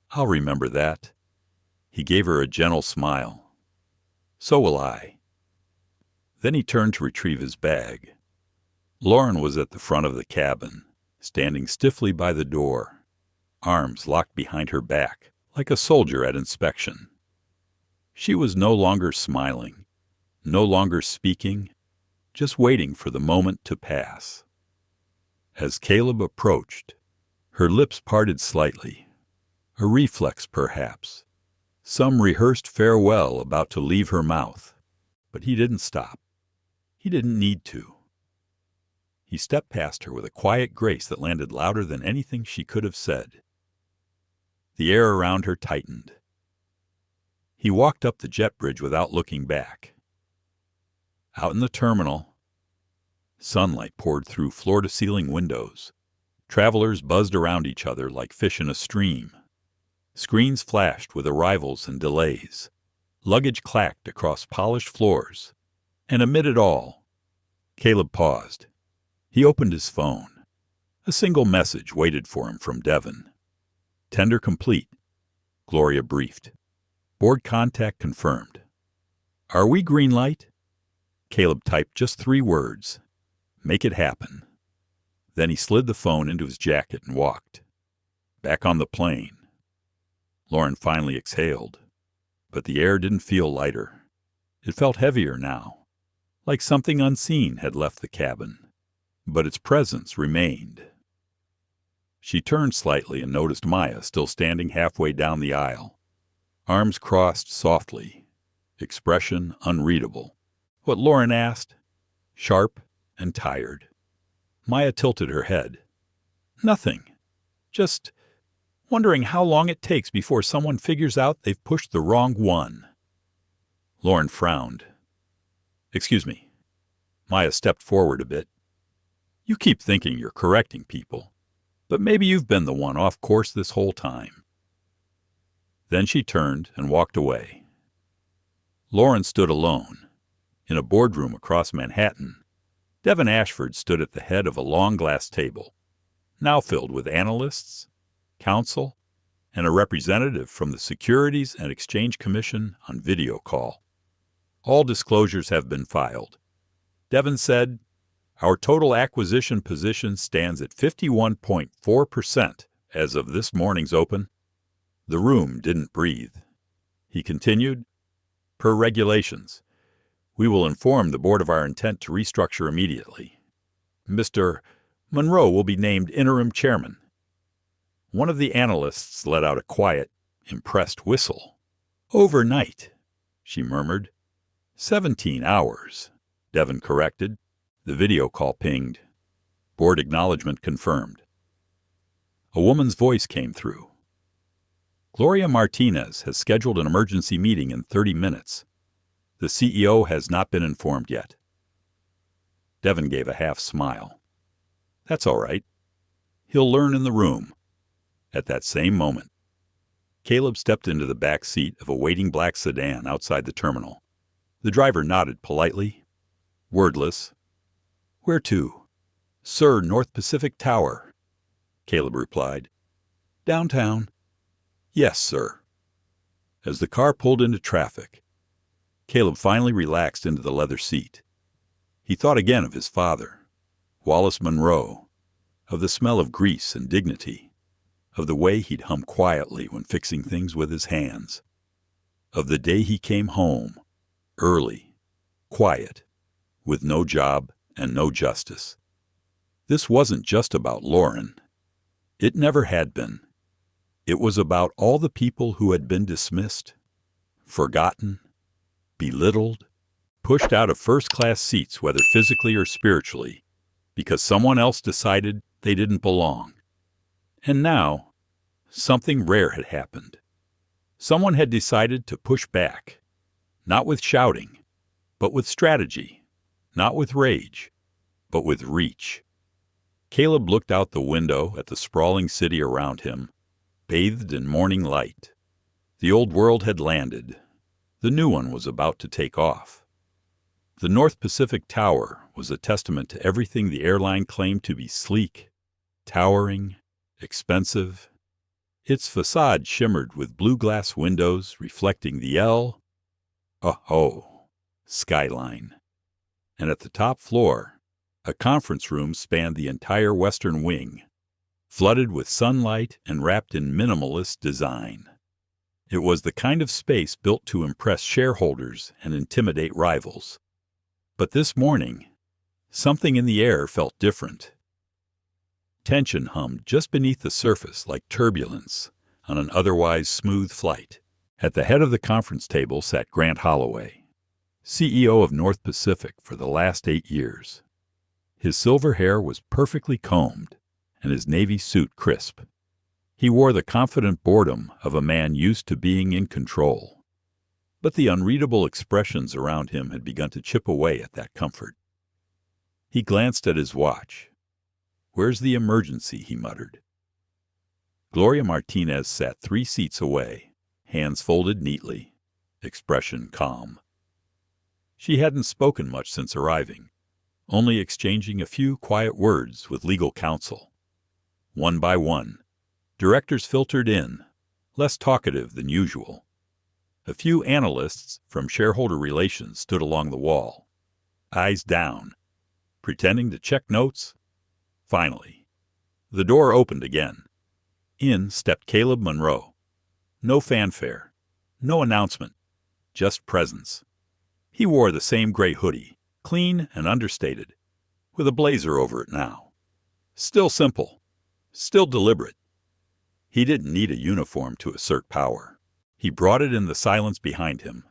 "I'll remember that." He gave her a gentle smile. "So will I." Then he turned to retrieve his bag. Lauren was at the front of the cabin, standing stiffly by the door, arms locked behind her back like a soldier at inspection. She was no longer smiling, no longer speaking, just waiting for the moment to pass. As Caleb approached, her lips parted slightly, a reflex perhaps, some rehearsed farewell about to leave her mouth. But he didn't stop. He didn't need to. He stepped past her with a quiet grace that landed louder than anything she could have said. The air around her tightened. He walked up the jet bridge without looking back. Out in the terminal, sunlight poured through floor-to-ceiling windows. Travelers buzzed around each other like fish in a stream. Screens flashed with arrivals and delays. Luggage clacked across polished floors. And amid it all, Caleb paused. He opened his phone. A single message waited for him from Devon. "Tender complete," Gloria briefed. "Board contact confirmed." "Are we green light?" Caleb typed just 3 words. "Make it happen." Then he slid the phone into his jacket and walked. Back on the plane. Lauren finally exhaled, but the air didn't feel lighter. It felt heavier now, like something unseen had left the cabin, but its presence remained. She turned slightly and noticed Maya still standing halfway down the aisle, arms crossed softly, expression unreadable. What Lauren asked? Sharp and tired. Maya tilted her head. "Nothing. Just wondering how long it takes before someone figures out they've pushed the wrong one." Lauren frowned. "Excuse me." Maya stepped forward a bit. "You keep thinking you're correcting people, but maybe you've been the one off course this whole time." Then she turned and walked away. Lauren stood alone. In a boardroom across Manhattan, Devon Ashford stood at the head of a long glass table, now filled with analysts, counsel, and a representative from the Securities and Exchange Commission on video call. "All disclosures have been filed." Devon said, "Our total acquisition position stands at 51.4% as of this morning's open." The room didn't breathe. He continued, "Per regulations, we will inform the board of our intent to restructure immediately. Mr. Monroe will be named interim chairman." One of the analysts let out a quiet, impressed whistle. "Overnight," she murmured. 17 hours, Devon corrected. The video call pinged. Board acknowledgement confirmed. A woman's voice came through. "Gloria Martinez has scheduled an emergency meeting in 30 minutes. The CEO has not been informed yet." Devon gave a half smile. "That's all right. He'll learn in the room." At that same moment, Caleb stepped into the back seat of a waiting black sedan outside the terminal. The driver nodded politely, wordless. "Where to?" "Sir, North Pacific Tower," Caleb replied. "Downtown?" "Yes, sir." As the car pulled into traffic, Caleb finally relaxed into the leather seat. He thought again of his father, Wallace Monroe, of the smell of grease and dignity, of the way he'd hum quietly when fixing things with his hands, of the day he came home, early, quiet, with no job and no justice. This wasn't just about Lauren. It never had been. It was about all the people who had been dismissed, forgotten, belittled, pushed out of first-class seats, whether physically or spiritually, because someone else decided they didn't belong. And now, something rare had happened. Someone had decided to push back, not with shouting, but with strategy, not with rage, but with reach. Caleb looked out the window at the sprawling city around him, bathed in morning light. The old world had landed. The new one was about to take off. The North Pacific Tower was a testament to everything the airline claimed to be sleek, towering, expensive. Its facade shimmered with blue glass windows reflecting the skyline. And at the top floor, a conference room spanned the entire western wing, flooded with sunlight and wrapped in minimalist design. It was the kind of space built to impress shareholders and intimidate rivals. But this morning, something in the air felt different. Tension hummed just beneath the surface like turbulence on an otherwise smooth flight. At the head of the conference table sat Grant Holloway, CEO of NorthPacific for the last 8 years. His silver hair was perfectly combed and his navy suit crisp. He wore the confident boredom of a man used to being in control. But the unreadable expressions around him had begun to chip away at that comfort. He glanced at his watch. "Where's the emergency?" he muttered. Gloria Martinez sat 3 seats away, hands folded neatly, expression calm. She hadn't spoken much since arriving, only exchanging a few quiet words with legal counsel. One by one, directors filtered in, less talkative than usual. A few analysts from shareholder relations stood along the wall, eyes down, pretending to check notes. Finally, the door opened again. In stepped Caleb Monroe. No fanfare, no announcement, just presence. He wore the same gray hoodie, clean and understated, with a blazer over it now. Still simple, still deliberate. He didn't need a uniform to assert power. He brought it in the silence behind him.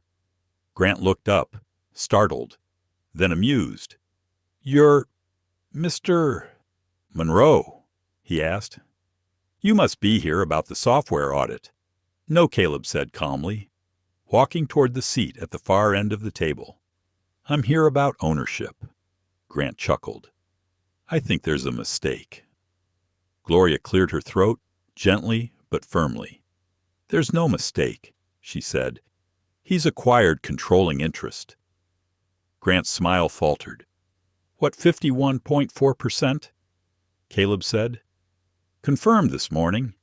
Grant looked up, startled, then amused. "You're Mr. Monroe?" he asked. "You must be here about the software audit." "No," Caleb said calmly, walking toward the seat at the far end of the table. "I'm here about ownership." Grant chuckled. "I think there's a mistake." Gloria cleared her throat, gently but firmly. "There's no mistake," she said. "He's acquired controlling interest." Grant's smile faltered. "What, 51.4%? Caleb said. "Confirmed this morning."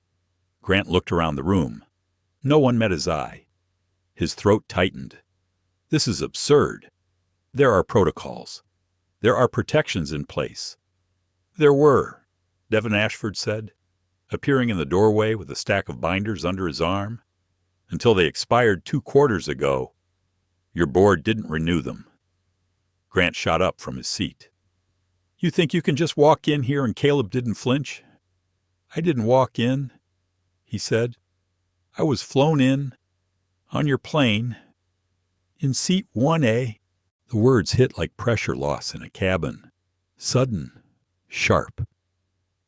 Grant looked around the room. No one met his eye. His throat tightened. "This is absurd. There are protocols. There are protections in place." "There were," Devin Ashford said, appearing in the doorway with a stack of binders under his arm, "until they expired 2 quarters ago. Your board didn't renew them." Grant shot up from his seat. "You think you can just walk in here?" And Caleb didn't flinch. "I didn't walk in," he said. "I was flown in, on your plane, in seat 1A. The words hit like pressure loss in a cabin. Sudden, sharp.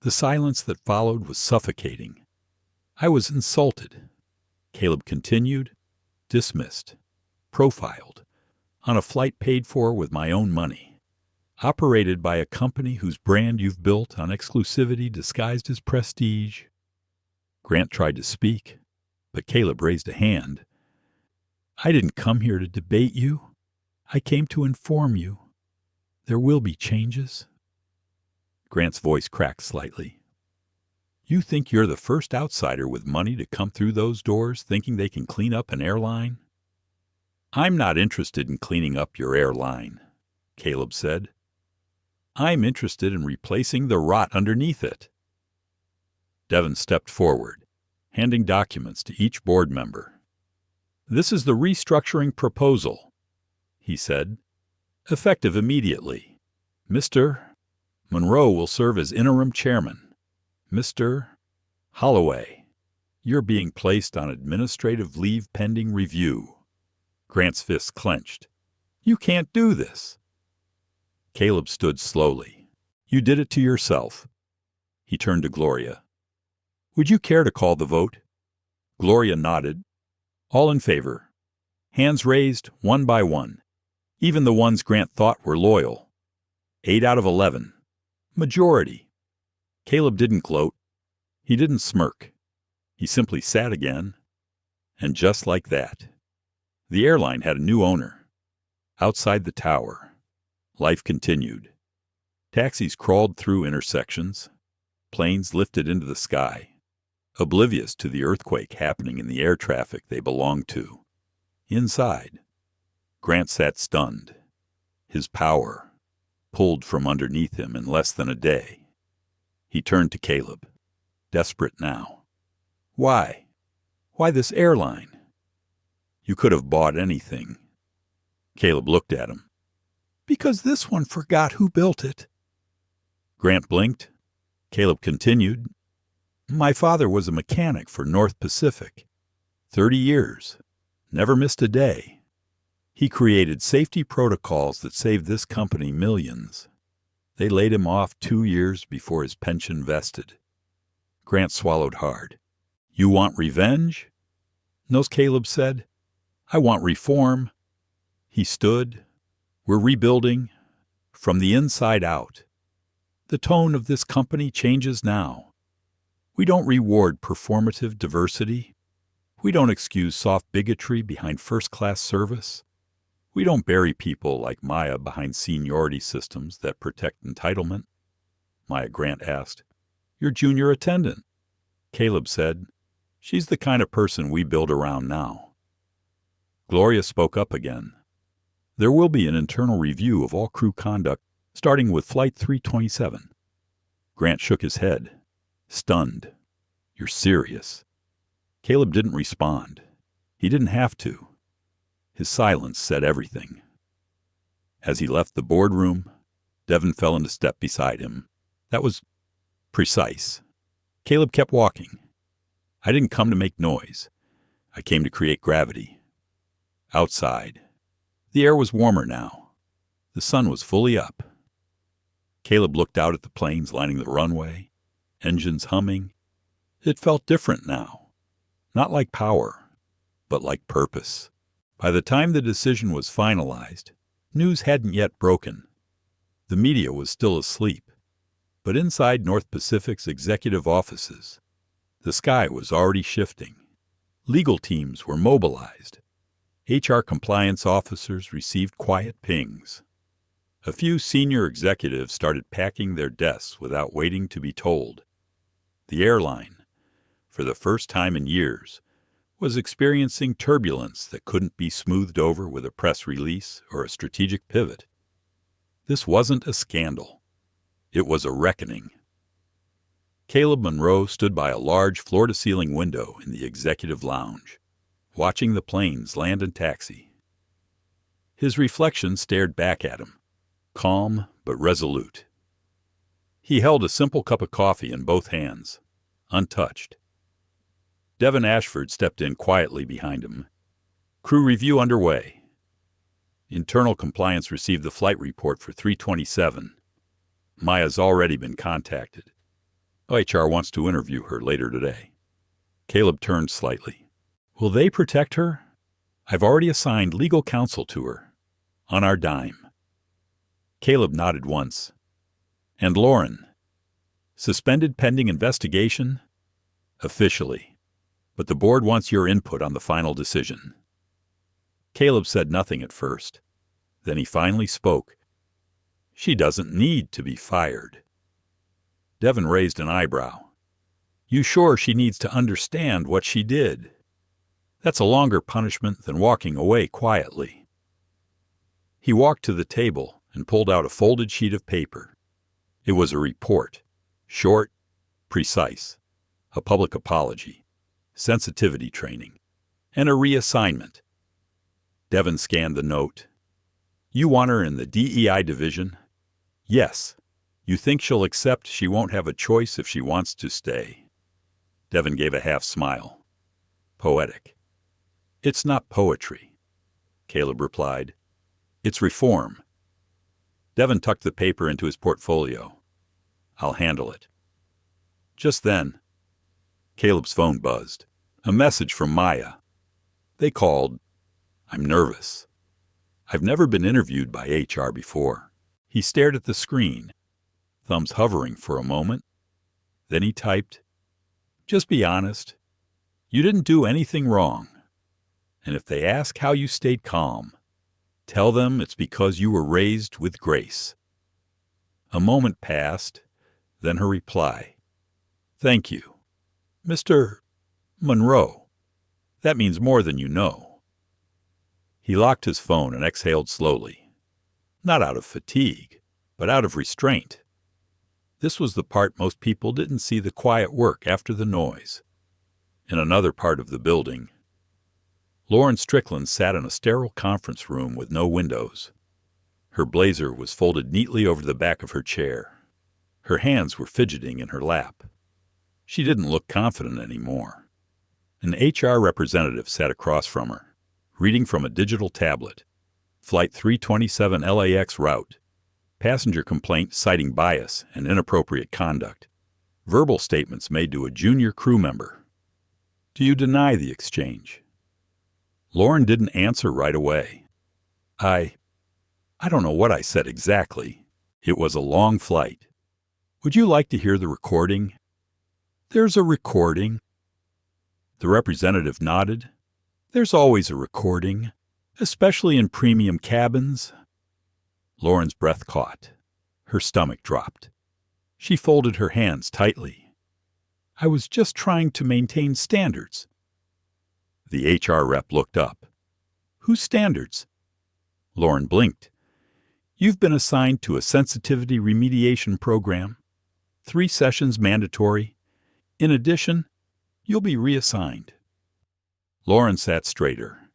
The silence that followed was suffocating. "I was insulted," Caleb continued, "dismissed, profiled, on a flight paid for with my own money, operated by a company whose brand you've built on exclusivity disguised as prestige." Grant tried to speak, but Caleb raised a hand. "I didn't come here to debate you. I came to inform you. There will be changes." Grant's voice cracked slightly. "You think you're the first outsider with money to come through those doors thinking they can clean up an airline?" "I'm not interested in cleaning up your airline," Caleb said. "I'm interested in replacing the rot underneath it." Devin stepped forward, handing documents to each board member. "This is the restructuring proposal," he said, "effective immediately. Mr. Monroe will serve as interim chairman. Mr. Holloway, you're being placed on administrative leave pending review." Grant's fists clenched. "You can't do this." Caleb stood slowly. "You did it to yourself." He turned to Gloria. "Would you care to call the vote?" Gloria nodded. "All in favor." Hands raised, one by one. Even the ones Grant thought were loyal. 8 out of 11. Majority. Caleb didn't gloat. He didn't smirk. He simply sat again. And just like that, the airline had a new owner. Outside the tower, life continued. Taxis crawled through intersections. Planes lifted into the sky, oblivious to the earthquake happening in the air traffic they belonged to. Inside, Grant sat stunned. His power pulled from underneath him in less than a day. He turned to Caleb. desperate now. Why? Why this airline? You could have bought anything. Caleb looked at him. Because this one forgot who built it. Grant blinked. Caleb continued. My father was a mechanic for NorthPacific. 30 years. Never missed a day. He created safety protocols that saved this company millions. They laid him off 2 years before his pension vested. Grant swallowed hard. You want revenge? No, Caleb said. I want reform. He stood. We're rebuilding from the inside out. The tone of this company changes now. We don't reward performative diversity. We don't excuse soft bigotry behind first-class service. We don't bury people like Maya behind seniority systems that protect entitlement. Maya, Grant asked. Your junior attendant. Caleb said. She's the kind of person we build around now. Gloria spoke up again. There will be an internal review of all crew conduct, starting with Flight 327. Grant shook his head, stunned. You're serious? Caleb didn't respond. He didn't have to. His silence said everything. As he left the boardroom, Devon fell into step beside him. That was precise. Caleb kept walking. I didn't come to make noise. I came to create gravity. Outside. The air was warmer now. The sun was fully up. Caleb looked out at the planes lining the runway, engines humming. It felt different now. Not like power, but like purpose. By the time the decision was finalized, news hadn't yet broken. The media was still asleep. But inside North Pacific's executive offices, the sky was already shifting. Legal teams were mobilized. HR compliance officers received quiet pings. A few senior executives started packing their desks without waiting to be told. The airline, for the first time in years, was experiencing turbulence that couldn't be smoothed over with a press release or a strategic pivot. This wasn't a scandal. It was a reckoning. Caleb Monroe stood by a large floor-to-ceiling window in the executive lounge, watching the planes land and taxi. His reflection stared back at him, calm but resolute. He held a simple cup of coffee in both hands, untouched. Devon Ashford stepped in quietly behind him. Crew review underway. Internal compliance received the flight report for 327. Maya's already been contacted. HR wants to interview her later today. Caleb turned slightly. Will they protect her? I've already assigned legal counsel to her. On our dime. Caleb nodded once. And Lauren? Suspended pending investigation? Officially. But the board wants your input on the final decision. Caleb said nothing at first. Then he finally spoke. She doesn't need to be fired. Devon raised an eyebrow. You sure she needs to understand what she did? That's a longer punishment than walking away quietly. He walked to the table and pulled out a folded sheet of paper. It was a report, short, precise, a public apology, sensitivity training, and a reassignment. Devon scanned the note. You want her in the DEI division? Yes. You think she'll accept she won't have a choice if she wants to stay? Devon gave a half smile. Poetic. It's not poetry, Caleb replied. It's reform. Devon tucked the paper into his portfolio. I'll handle it. Just then, Caleb's phone buzzed. A message from Maya. They called. I'm nervous. I've never been interviewed by HR before. He stared at the screen, thumbs hovering for a moment. Then he typed, Just be honest. You didn't do anything wrong. And if they ask how you stayed calm, tell them it's because you were raised with grace. A moment passed, then her reply. Thank you. Mr. Monroe. That means more than you know. He locked his phone and exhaled slowly. Not out of fatigue, but out of restraint. This was the part most people didn't see: the quiet work after the noise. In another part of the building, Lauren Strickland sat in a sterile conference room with no windows. Her blazer was folded neatly over the back of her chair. Her hands were fidgeting in her lap. She didn't look confident anymore. An HR representative sat across from her, reading from a digital tablet. Flight 327 LAX route. Passenger complaint citing bias and inappropriate conduct. Verbal statements made to a junior crew member. Do you deny the exchange? Lauren didn't answer right away. I don't know what I said exactly. It was a long flight. Would you like to hear the recording? There's a recording. The representative nodded. There's always a recording, especially in premium cabins. Lauren's breath caught. Her stomach dropped. She folded her hands tightly. I was just trying to maintain standards. The HR rep looked up. Whose standards? Lauren blinked. You've been assigned to a sensitivity remediation program. 3 sessions mandatory. In addition, you'll be reassigned. Lauren sat straighter.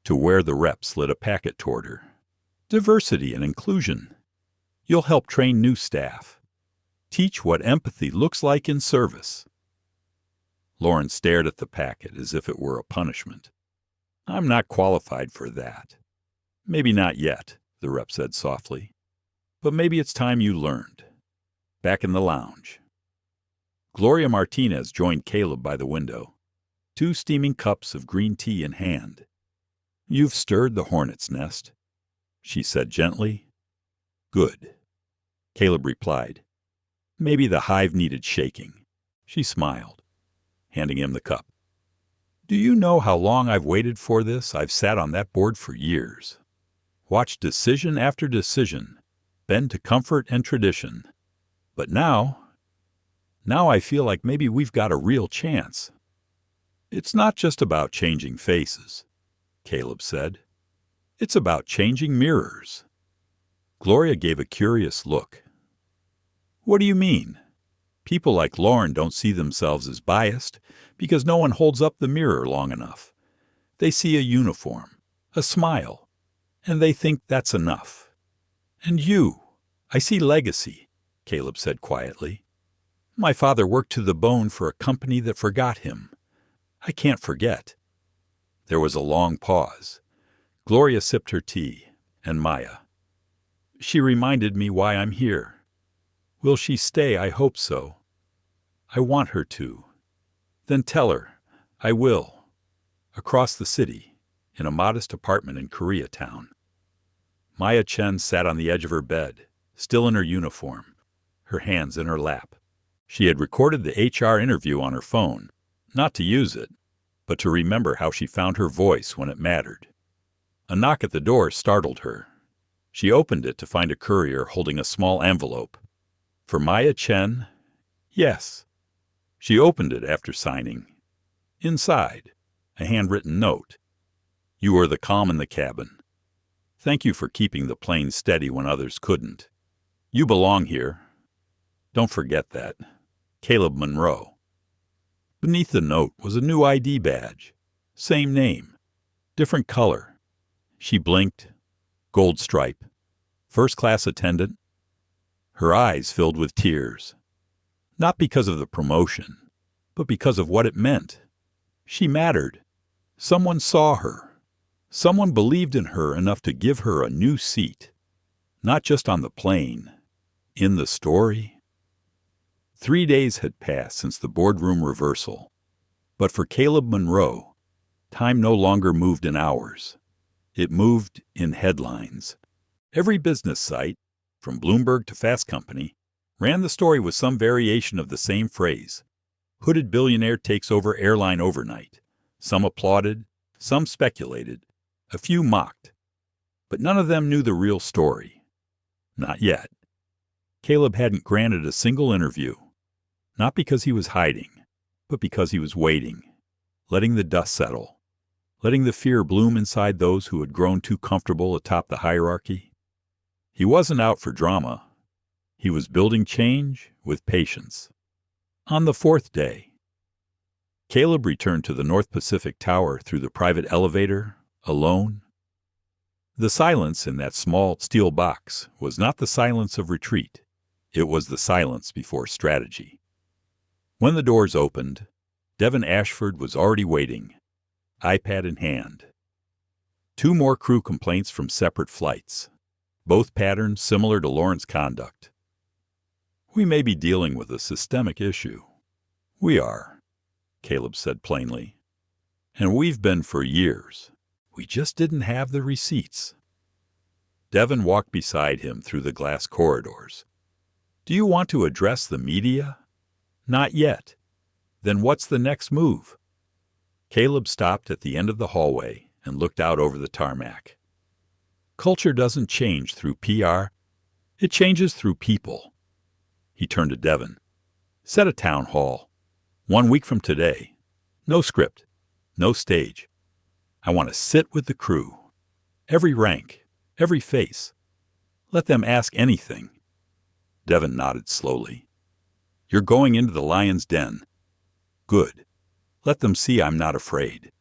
To where the rep slid a packet toward her. Diversity and inclusion. You'll help train new staff. Teach what empathy looks like in service. Lauren stared at the packet as if it were a punishment. I'm not qualified for that. Maybe not yet, the rep said softly. But maybe it's time you learned. Back in the lounge. Gloria Martinez joined Caleb by the window, 2 steaming cups of green tea in hand. You've stirred the hornet's nest, she said gently. Good. Caleb replied. Maybe the hive needed shaking. She smiled, handing him the cup. Do you know how long I've waited for this? I've sat on that board for years. Watched decision after decision, bend to comfort and tradition. But now I feel like maybe we've got a real chance. It's not just about changing faces, Caleb said. It's about changing mirrors. Gloria gave a curious look. What do you mean? People like Lauren don't see themselves as biased because no one holds up the mirror long enough. They see a uniform, a smile, and they think that's enough. And you, I see legacy, Caleb said quietly. My father worked to the bone for a company that forgot him. I can't forget. There was a long pause. Gloria sipped her tea, and Maya. She reminded me why I'm here. Will she stay? I hope so. I want her to. Then tell her, I will. Across the city, in a modest apartment in Koreatown. Maya Chen sat on the edge of her bed, still in her uniform, her hands in her lap. She had recorded the HR interview on her phone, not to use it, but to remember how she found her voice when it mattered. A knock at the door startled her. She opened it to find a courier holding a small envelope. For Maya Chen? Yes. She opened it after signing. Inside, a handwritten note. You are the calm in the cabin. Thank you for keeping the plane steady when others couldn't. You belong here. Don't forget that. Caleb Monroe. Beneath the note was a new ID badge. Same name. Different color. She blinked. Gold stripe. First-class attendant. Her eyes filled with tears. Not because of the promotion, but because of what it meant. She mattered. Someone saw her. Someone believed in her enough to give her a new seat. Not just on the plane. In the story. 3 days had passed since the boardroom reversal. But for Caleb Monroe, time no longer moved in hours. It moved in headlines. Every business site, from Bloomberg to Fast Company, ran the story with some variation of the same phrase. Hooded billionaire takes over airline overnight. Some applauded, some speculated, a few mocked. But none of them knew the real story. Not yet. Caleb hadn't granted a single interview. Not because he was hiding, but because he was waiting, letting the dust settle, letting the fear bloom inside those who had grown too comfortable atop the hierarchy. He wasn't out for drama. He was building change with patience. On the fourth day, Caleb returned to the North Pacific Tower through the private elevator, alone. The silence in that small steel box was not the silence of retreat. It was the silence before strategy. When the doors opened, Devin Ashford was already waiting, iPad in hand. 2 more crew complaints from separate flights, both patterns similar to Lauren's conduct. We may be dealing with a systemic issue. We are, Caleb said plainly. And we've been for years. We just didn't have the receipts. Devin walked beside him through the glass corridors. Do you want to address the media? Not yet. Then what's the next move? Caleb stopped at the end of the hallway and looked out over the tarmac. Culture doesn't change through PR. It changes through people. He turned to Devin. Set a town hall. 1 week from today. No script. No stage. I want to sit with the crew. Every rank. Every face. Let them ask anything. Devin nodded slowly. You're going into the lion's den. Good. Let them see I'm not afraid.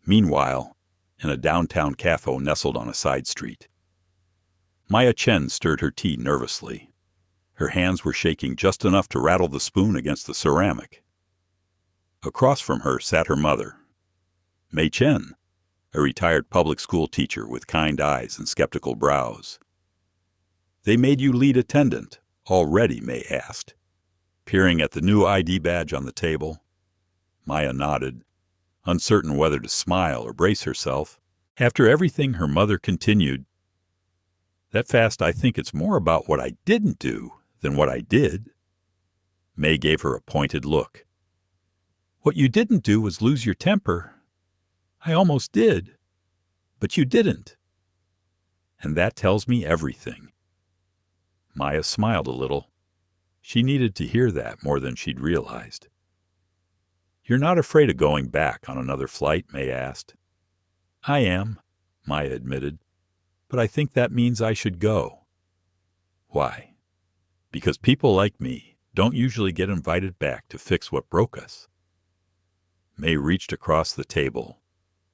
Meanwhile, in a downtown cafe nestled on a side street, Maya Chen stirred her tea nervously. Her hands were shaking just enough to rattle the spoon against the ceramic. Across from her sat her mother, Maya Chen, a retired public school teacher with kind eyes and skeptical brows. They made you lead attendant already, May asked, peering at the new ID badge on the table. Maya nodded, uncertain whether to smile or brace herself. After everything, her mother continued, That fast, I think it's more about what I didn't do than what I did. May gave her a pointed look. What you didn't do was lose your temper. I almost did, but you didn't. And that tells me everything. Maya smiled a little. She needed to hear that more than she'd realized. You're not afraid of going back on another flight? May asked. I am, Maya admitted, but I think that means I should go. Why? Because people like me don't usually get invited back to fix what broke us. May reached across the table,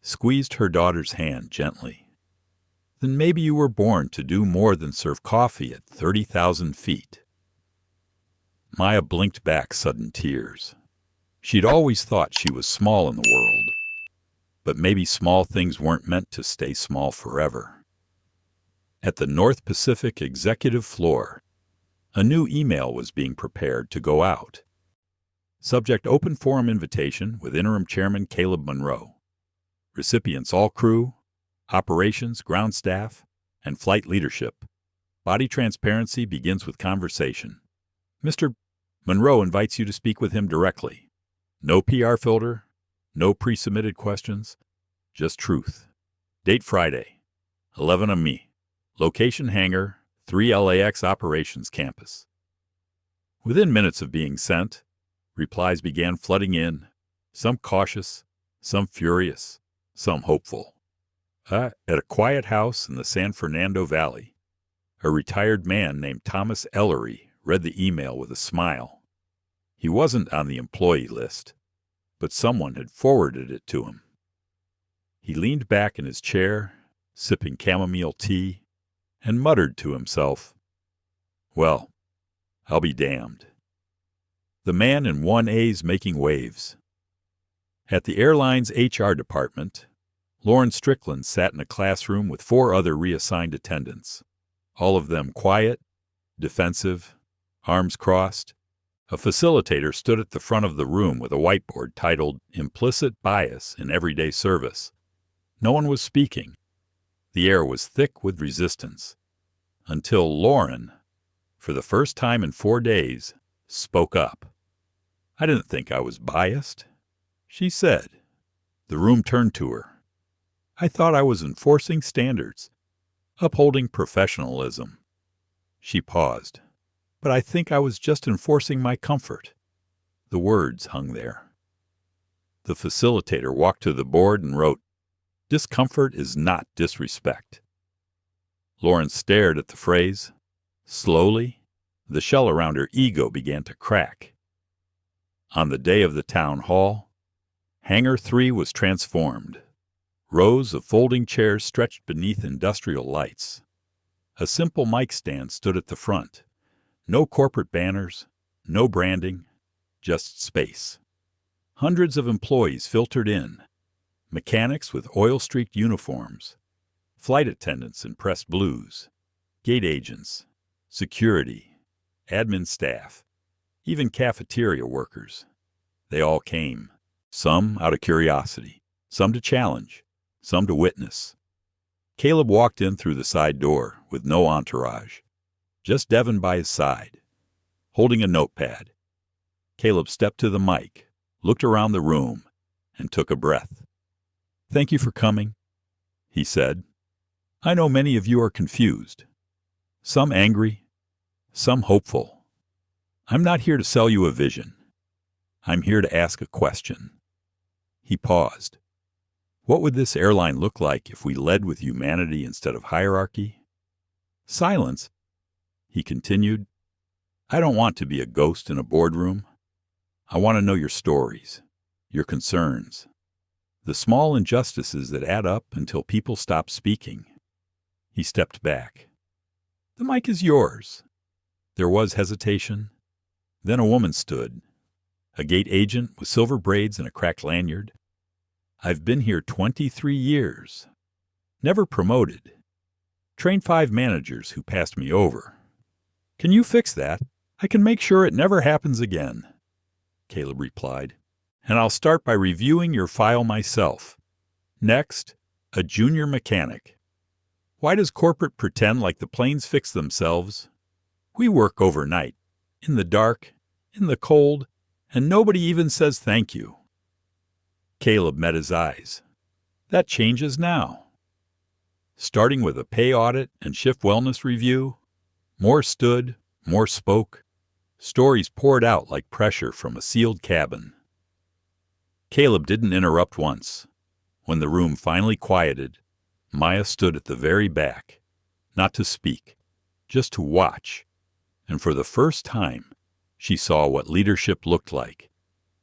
squeezed her daughter's hand gently. Then maybe you were born to do more than serve coffee at 30,000 feet. Maya blinked back sudden tears. She'd always thought she was small in the world, but maybe small things weren't meant to stay small forever. At the North Pacific executive floor, a new email was being prepared to go out. Subject: open forum invitation with interim chairman Caleb Monroe. Recipients: all crew, operations, ground staff, and flight leadership. Body transparency begins with conversation. Mr. Monroe invites you to speak with him directly. No PR filter, no pre-submitted questions, just truth. Date: Friday, 11 on me. Location: hangar, 3 LAX operations campus. Within minutes of being sent, replies began flooding in, some cautious, some furious, some hopeful. At a quiet house in the San Fernando Valley, a retired man named Thomas Ellery read the email with a smile. He wasn't on the employee list, but someone had forwarded it to him. He leaned back in his chair, sipping chamomile tea, and muttered to himself, Well, I'll be damned. The man in 1A's making waves. At the airline's HR department, Lauren Strickland sat in a classroom with 4 other reassigned attendants, all of them quiet, defensive, arms crossed. A facilitator stood at the front of the room with a whiteboard titled Implicit Bias in Everyday Service. No one was speaking. The air was thick with resistance. Until Lauren, for the first time in 4 days, spoke up. I didn't think I was biased, she said. The room turned to her. I thought I was enforcing standards, upholding professionalism. She paused. But I think I was just enforcing my comfort. The words hung there. The facilitator walked to the board and wrote, Discomfort is not disrespect. Lauren stared at the phrase. Slowly, The shell around her ego began to crack. On the day of the town hall, Hangar 3 was transformed. Rows of folding chairs stretched beneath industrial lights. A simple mic stand stood at the front. No corporate banners, no branding, just space. Hundreds of employees filtered in. Mechanics with oil-streaked uniforms, flight attendants in pressed blues, gate agents, security, admin staff, even cafeteria workers. They all came, some out of curiosity, some to challenge, some to witness. Caleb walked in through the side door with no entourage, just Devin by his side, holding a notepad. Caleb stepped to the mic, looked around the room, and took a breath. "Thank you for coming," he said. "I know many of you are confused, some angry, some hopeful. I'm not here to sell you a vision. I'm here to ask a question." He paused. What would this airline look like if we led with humanity instead of hierarchy? Silence. He continued. "I don't want to be a ghost in a boardroom. I want to know your stories, your concerns, the small injustices that add up until people stop speaking." He stepped back. "The mic is yours." There was hesitation. Then a woman stood, a gate agent with silver braids and a cracked lanyard. "I've been here 23 years. Never promoted. Trained 5 managers who passed me over. Can you fix that? I can make sure it never happens again," Caleb replied. "And I'll start by reviewing your file myself. Next, a junior mechanic. Why does corporate pretend like the planes fix themselves? We work overnight, in the dark, in the cold, and nobody even says thank you." Caleb met his eyes. That changes now. Starting with a pay audit and shift wellness review, more stood, more spoke. Stories poured out like pressure from a sealed cabin. Caleb didn't interrupt once. When the room finally quieted, Maya stood at the very back, not to speak, just to watch. And for the first time, she saw what leadership looked like.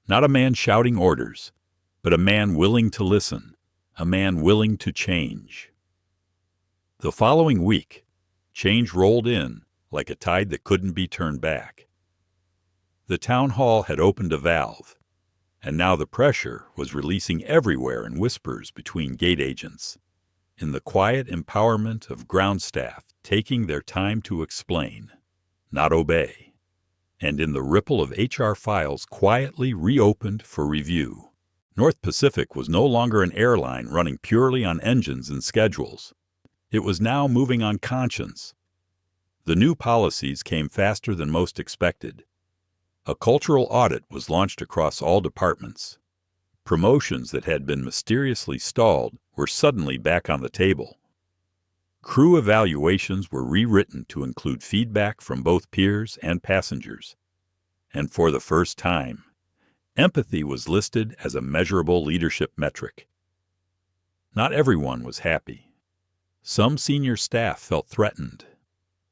Not a man shouting orders, but a man willing to listen, a man willing to change. The following week, change rolled in like a tide that couldn't be turned back. The town hall had opened a valve, and now the pressure was releasing everywhere in whispers between gate agents, in the quiet empowerment of ground staff taking their time to explain, not obey, and in the ripple of HR files quietly reopened for review. NorthPacific was no longer an airline running purely on engines and schedules. It was now moving on conscience. The new policies came faster than most expected. A cultural audit was launched across all departments. Promotions that had been mysteriously stalled were suddenly back on the table. Crew evaluations were rewritten to include feedback from both peers and passengers. And for the first time, empathy was listed as a measurable leadership metric. Not everyone was happy. Some senior staff felt threatened.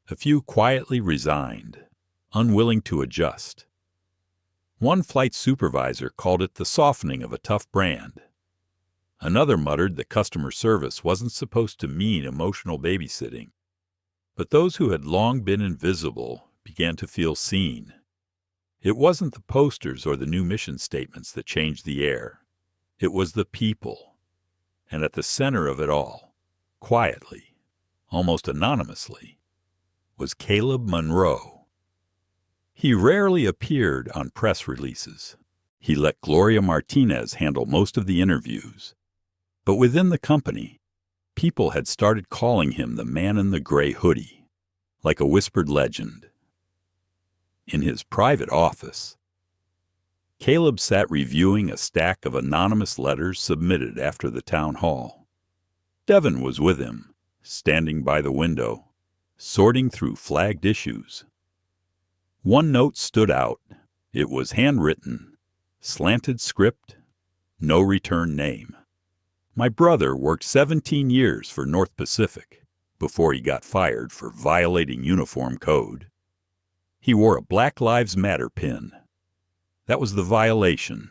A few quietly resigned, unwilling to adjust. One flight supervisor called it the softening of a tough brand. Another muttered that customer service wasn't supposed to mean emotional babysitting. But those who had long been invisible began to feel seen. It wasn't the posters or the new mission statements that changed the air. It was the people. And at the center of it all, quietly, almost anonymously, was Caleb Monroe. He rarely appeared on press releases. He let Gloria Martinez handle most of the interviews. But within the company, people had started calling him the man in the gray hoodie, like a whispered legend. In his private office, Caleb sat reviewing a stack of anonymous letters submitted after the town hall. Devin was with him, standing by the window, sorting through flagged issues. One note stood out. It was handwritten, slanted script, no return name. My brother worked 17 years for NorthPacific before he got fired for violating uniform code. He wore a Black Lives Matter pin. That was the violation.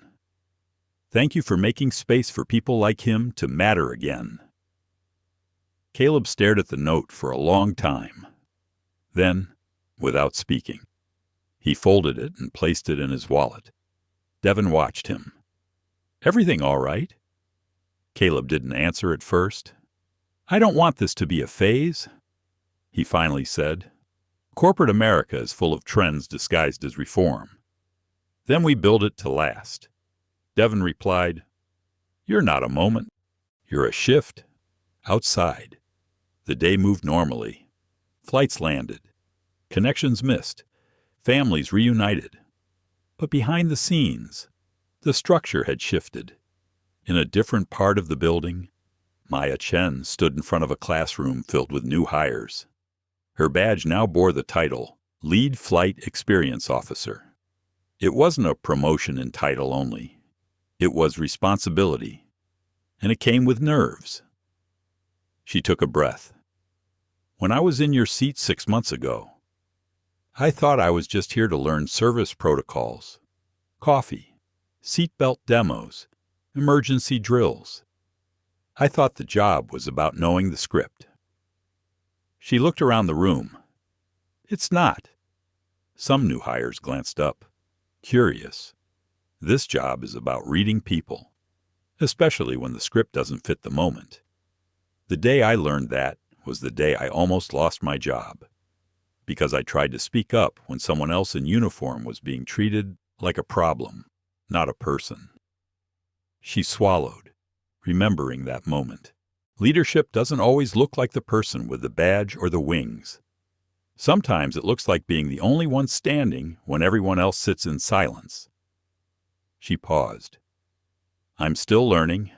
Thank you for making space for people like him to matter again. Caleb stared at the note for a long time. Then, without speaking, he folded it and placed it in his wallet. Devin watched him. Everything all right? Caleb didn't answer at first. I don't want this to be a phase, he finally said. Corporate America is full of trends disguised as reform. Then we build it to last. Devin replied, You're not a moment. You're a shift. Outside. The day moved normally. Flights landed. Connections missed. Families reunited. But behind the scenes, the structure had shifted. In a different part of the building, Maya Chen stood in front of a classroom filled with new hires. Her badge now bore the title, Lead Flight Experience Officer. It wasn't a promotion in title only. It was responsibility. And it came with nerves. She took a breath. When I was in your seat 6 months ago, I thought I was just here to learn service protocols, coffee, seatbelt demos, emergency drills. I thought the job was about knowing the script. She looked around the room. It's not. Some new hires glanced up, curious. This job is about reading people, especially when the script doesn't fit the moment. The day I learned that was the day I almost lost my job, because I tried to speak up when someone else in uniform was being treated like a problem, not a person. She swallowed, remembering that moment. Leadership doesn't always look like the person with the badge or the wings. Sometimes it looks like being the only one standing when everyone else sits in silence. She paused. I'm still learning,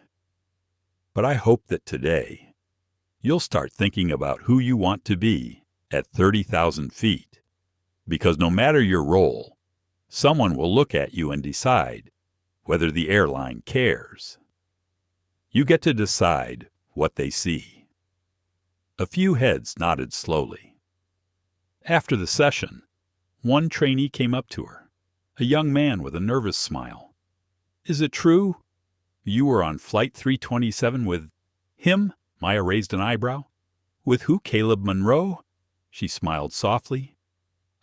but I hope that today you'll start thinking about who you want to be at 30,000 feet, because no matter your role, someone will look at you and decide whether the airline cares. You get to decide what they see. A few heads nodded slowly. After the session, one trainee came up to her, a young man with a nervous smile. Is it true? You were on Flight 327 with him? Maya raised an eyebrow. With who, Caleb Monroe? She smiled softly.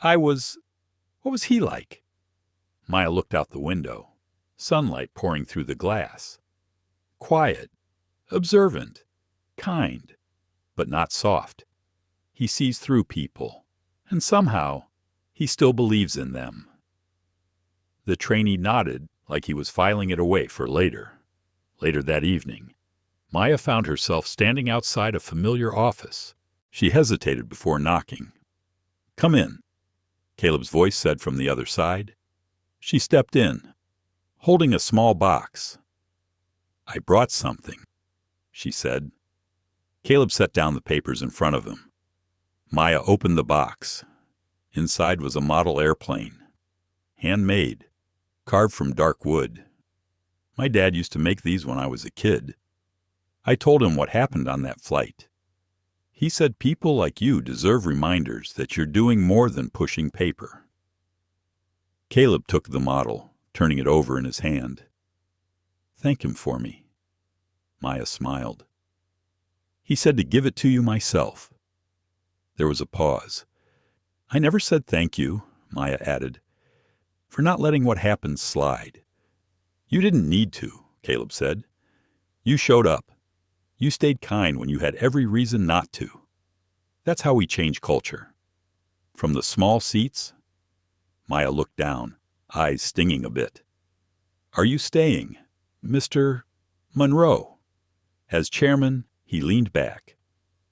What was he like? Maya looked out the window, sunlight pouring through the glass. Quiet, observant, kind, but not soft. He sees through people, and somehow he still believes in them. The trainee nodded like he was filing it away for later. Later that evening, Maya found herself standing outside a familiar office. She hesitated before knocking. Come in, Caleb's voice said from the other side. She stepped in, holding a small box. I brought something, she said. Caleb set down the papers in front of him. Maya opened the box. Inside was a model airplane, handmade, carved from dark wood. My dad used to make these when I was a kid. I told him what happened on that flight. He said people like you deserve reminders that you're doing more than pushing paper. Caleb took the model, turning it over in his hand. Thank him for me. Maya smiled. He said to give it to you myself. There was a pause. I never said thank you, Maya added, for not letting what happened slide. You didn't need to, Caleb said. You showed up. You stayed kind when you had every reason not to. That's how we change culture. From the small seats, Maya looked down, eyes stinging a bit. Are you staying, Mr. Monroe? As chairman, he leaned back.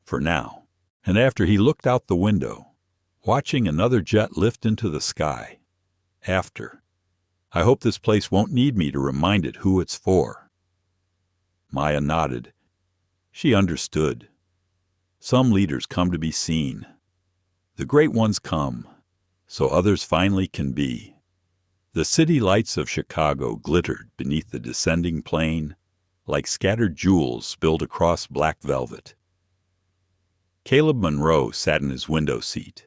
For now. And after he looked out the window, watching another jet lift into the sky. After. I hope this place won't need me to remind it who it's for. Maya nodded. She understood. Some leaders come to be seen. The great ones come, so others finally can be. The city lights of Chicago glittered beneath the descending plane, like scattered jewels spilled across black velvet. Caleb Monroe sat in his window seat.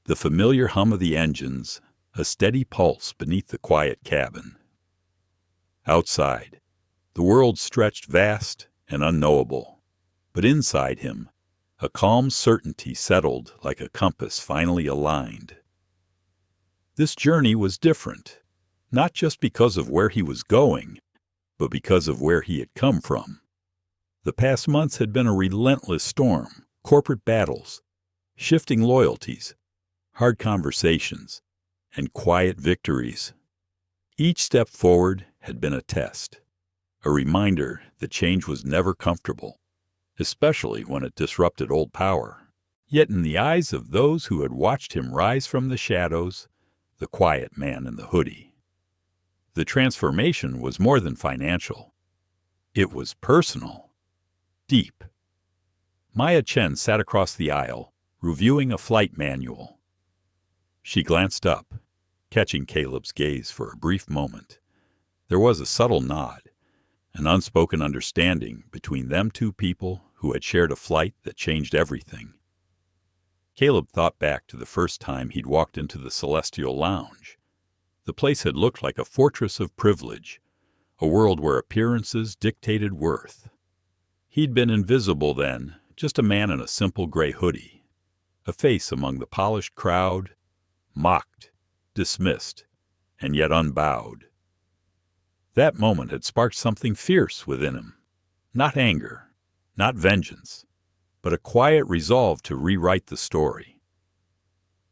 the familiar hum of the engines, a steady pulse beneath the quiet cabin. Outside, the world stretched vast and unknowable, but inside him, a calm certainty settled like a compass finally aligned. This journey was different, not just because of where he was going, but because of where he had come from. The past months had been a relentless storm, corporate battles, shifting loyalties, hard conversations, and quiet victories. Each step forward had been a test, a reminder that change was never comfortable, especially when it disrupted old power. Yet in the eyes of those who had watched him rise from the shadows, the quiet man in the hoodie, the transformation was more than financial. It was personal, deep. Maya Chen sat across the aisle, reviewing a flight manual. She glanced up, catching Caleb's gaze for a brief moment. There was a subtle nod, an unspoken understanding between them two people who had shared a flight that changed everything. Caleb thought back to the first time he'd walked into the Celestial Lounge. The place had looked like a fortress of privilege, a world where appearances dictated worth. He'd been invisible then, just a man in a simple gray hoodie, a face among the polished crowd, mocked, dismissed, and yet unbowed. That moment had sparked something fierce within him. Not anger, not vengeance, but a quiet resolve to rewrite the story.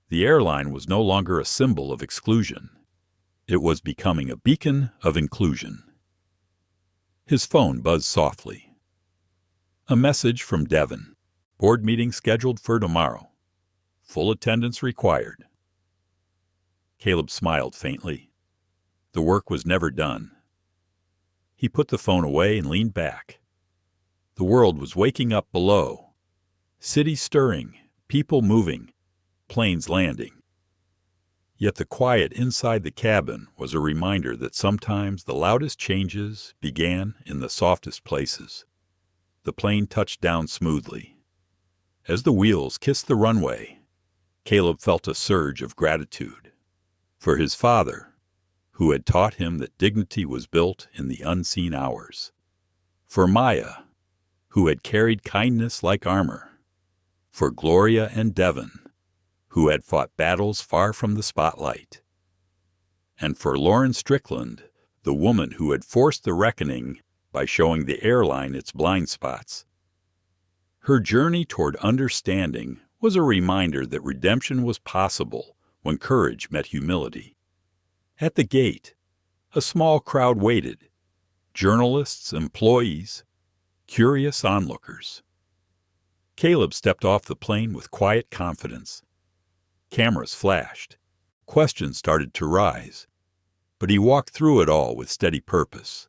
The airline was no longer a symbol of exclusion. It was becoming a beacon of inclusion. His phone buzzed softly. A message from Devon. Board meeting scheduled for tomorrow. Full attendance required. Caleb smiled faintly. The work was never done. He put the phone away and leaned back. The world was waking up below. Cities stirring, people moving, planes landing. Yet the quiet inside the cabin was a reminder that sometimes the loudest changes began in the softest places. The plane touched down smoothly. As the wheels kissed the runway, Caleb felt a surge of gratitude for his father, who had taught him that dignity was built in the unseen hours, for Maya, who had carried kindness like armor, for Gloria and Devon, who had fought battles far from the spotlight, and for Lauren Strickland, the woman who had forced the reckoning by showing the airline its blind spots. Her journey toward understanding was a reminder that redemption was possible when courage met humility. At the gate, a small crowd waited, journalists, employees, curious onlookers. Caleb stepped off the plane with quiet confidence. Cameras flashed. Questions started to rise. But he walked through it all with steady purpose.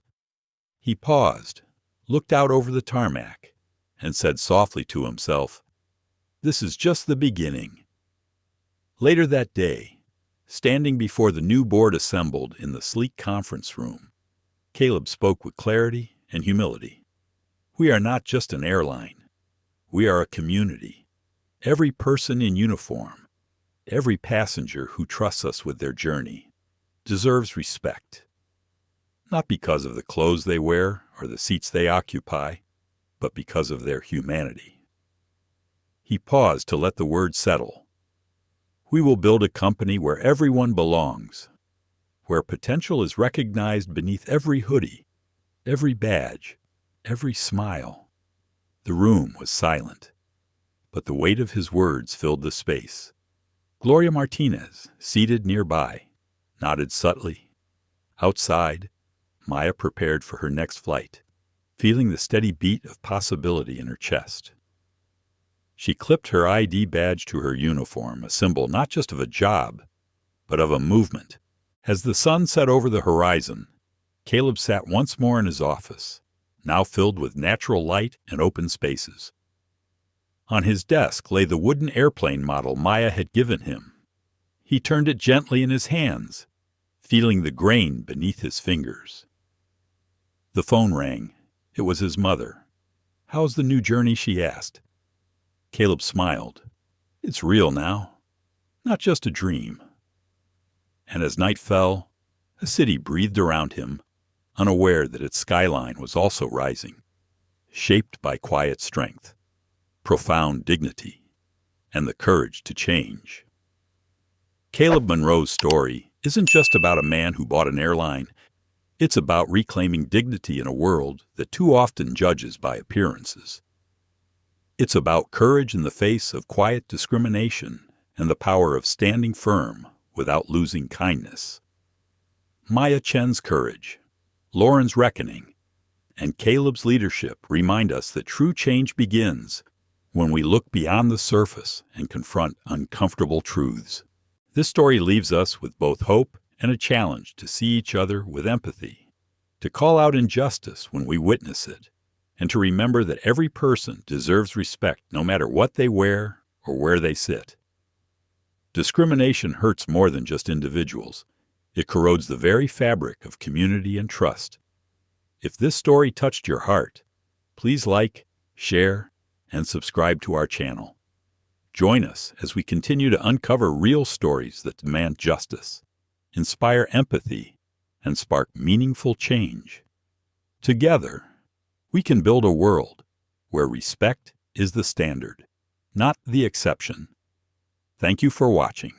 He paused, looked out over the tarmac, and said softly to himself, "This is just the beginning." Later that day, standing before the new board assembled in the sleek conference room, Caleb spoke with clarity and humility. "We are not just an airline. We are a community. Every person in uniform, every passenger who trusts us with their journey, deserves respect. Not because of the clothes they wear or the seats they occupy, but because of their humanity." He paused to let the words settle. "We will build a company where everyone belongs, where potential is recognized beneath every hoodie, every badge, every smile." The room was silent, but the weight of his words filled the space. Gloria Martinez, seated nearby, nodded subtly. Outside, Maya prepared for her next flight, feeling the steady beat of possibility in her chest. She clipped her ID badge to her uniform, a symbol not just of a job, but of a movement. As the sun set over the horizon, Caleb sat once more in his office, now filled with natural light and open spaces. On his desk lay the wooden airplane model Maya had given him. He turned it gently in his hands, feeling the grain beneath his fingers. The phone rang. It was his mother. "How's the new journey?" she asked. Caleb smiled. "It's real now. not just a dream. And as night fell, a city breathed around him, unaware that its skyline was also rising, shaped by quiet strength, profound dignity, and the courage to change. Caleb Monroe's story isn't just about a man who bought an airline. It's about reclaiming dignity in a world that too often judges by appearances. It's about courage in the face of quiet discrimination and the power of standing firm without losing kindness. Maya Chen's courage, Lauren's reckoning, and Caleb's leadership remind us that true change begins when we look beyond the surface and confront uncomfortable truths. This story leaves us with both hope and a challenge to see each other with empathy, to call out injustice when we witness it, and to remember that every person deserves respect no matter what they wear or where they sit. Discrimination hurts more than just individuals. It corrodes the very fabric of community and trust. If this story touched your heart, please like, share, and subscribe to our channel. Join us as we continue to uncover real stories that demand justice, inspire empathy, and spark meaningful change. Together, we can build a world where respect is the standard, not the exception. Thank you for watching.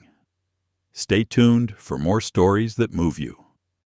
Stay tuned for more stories that move you.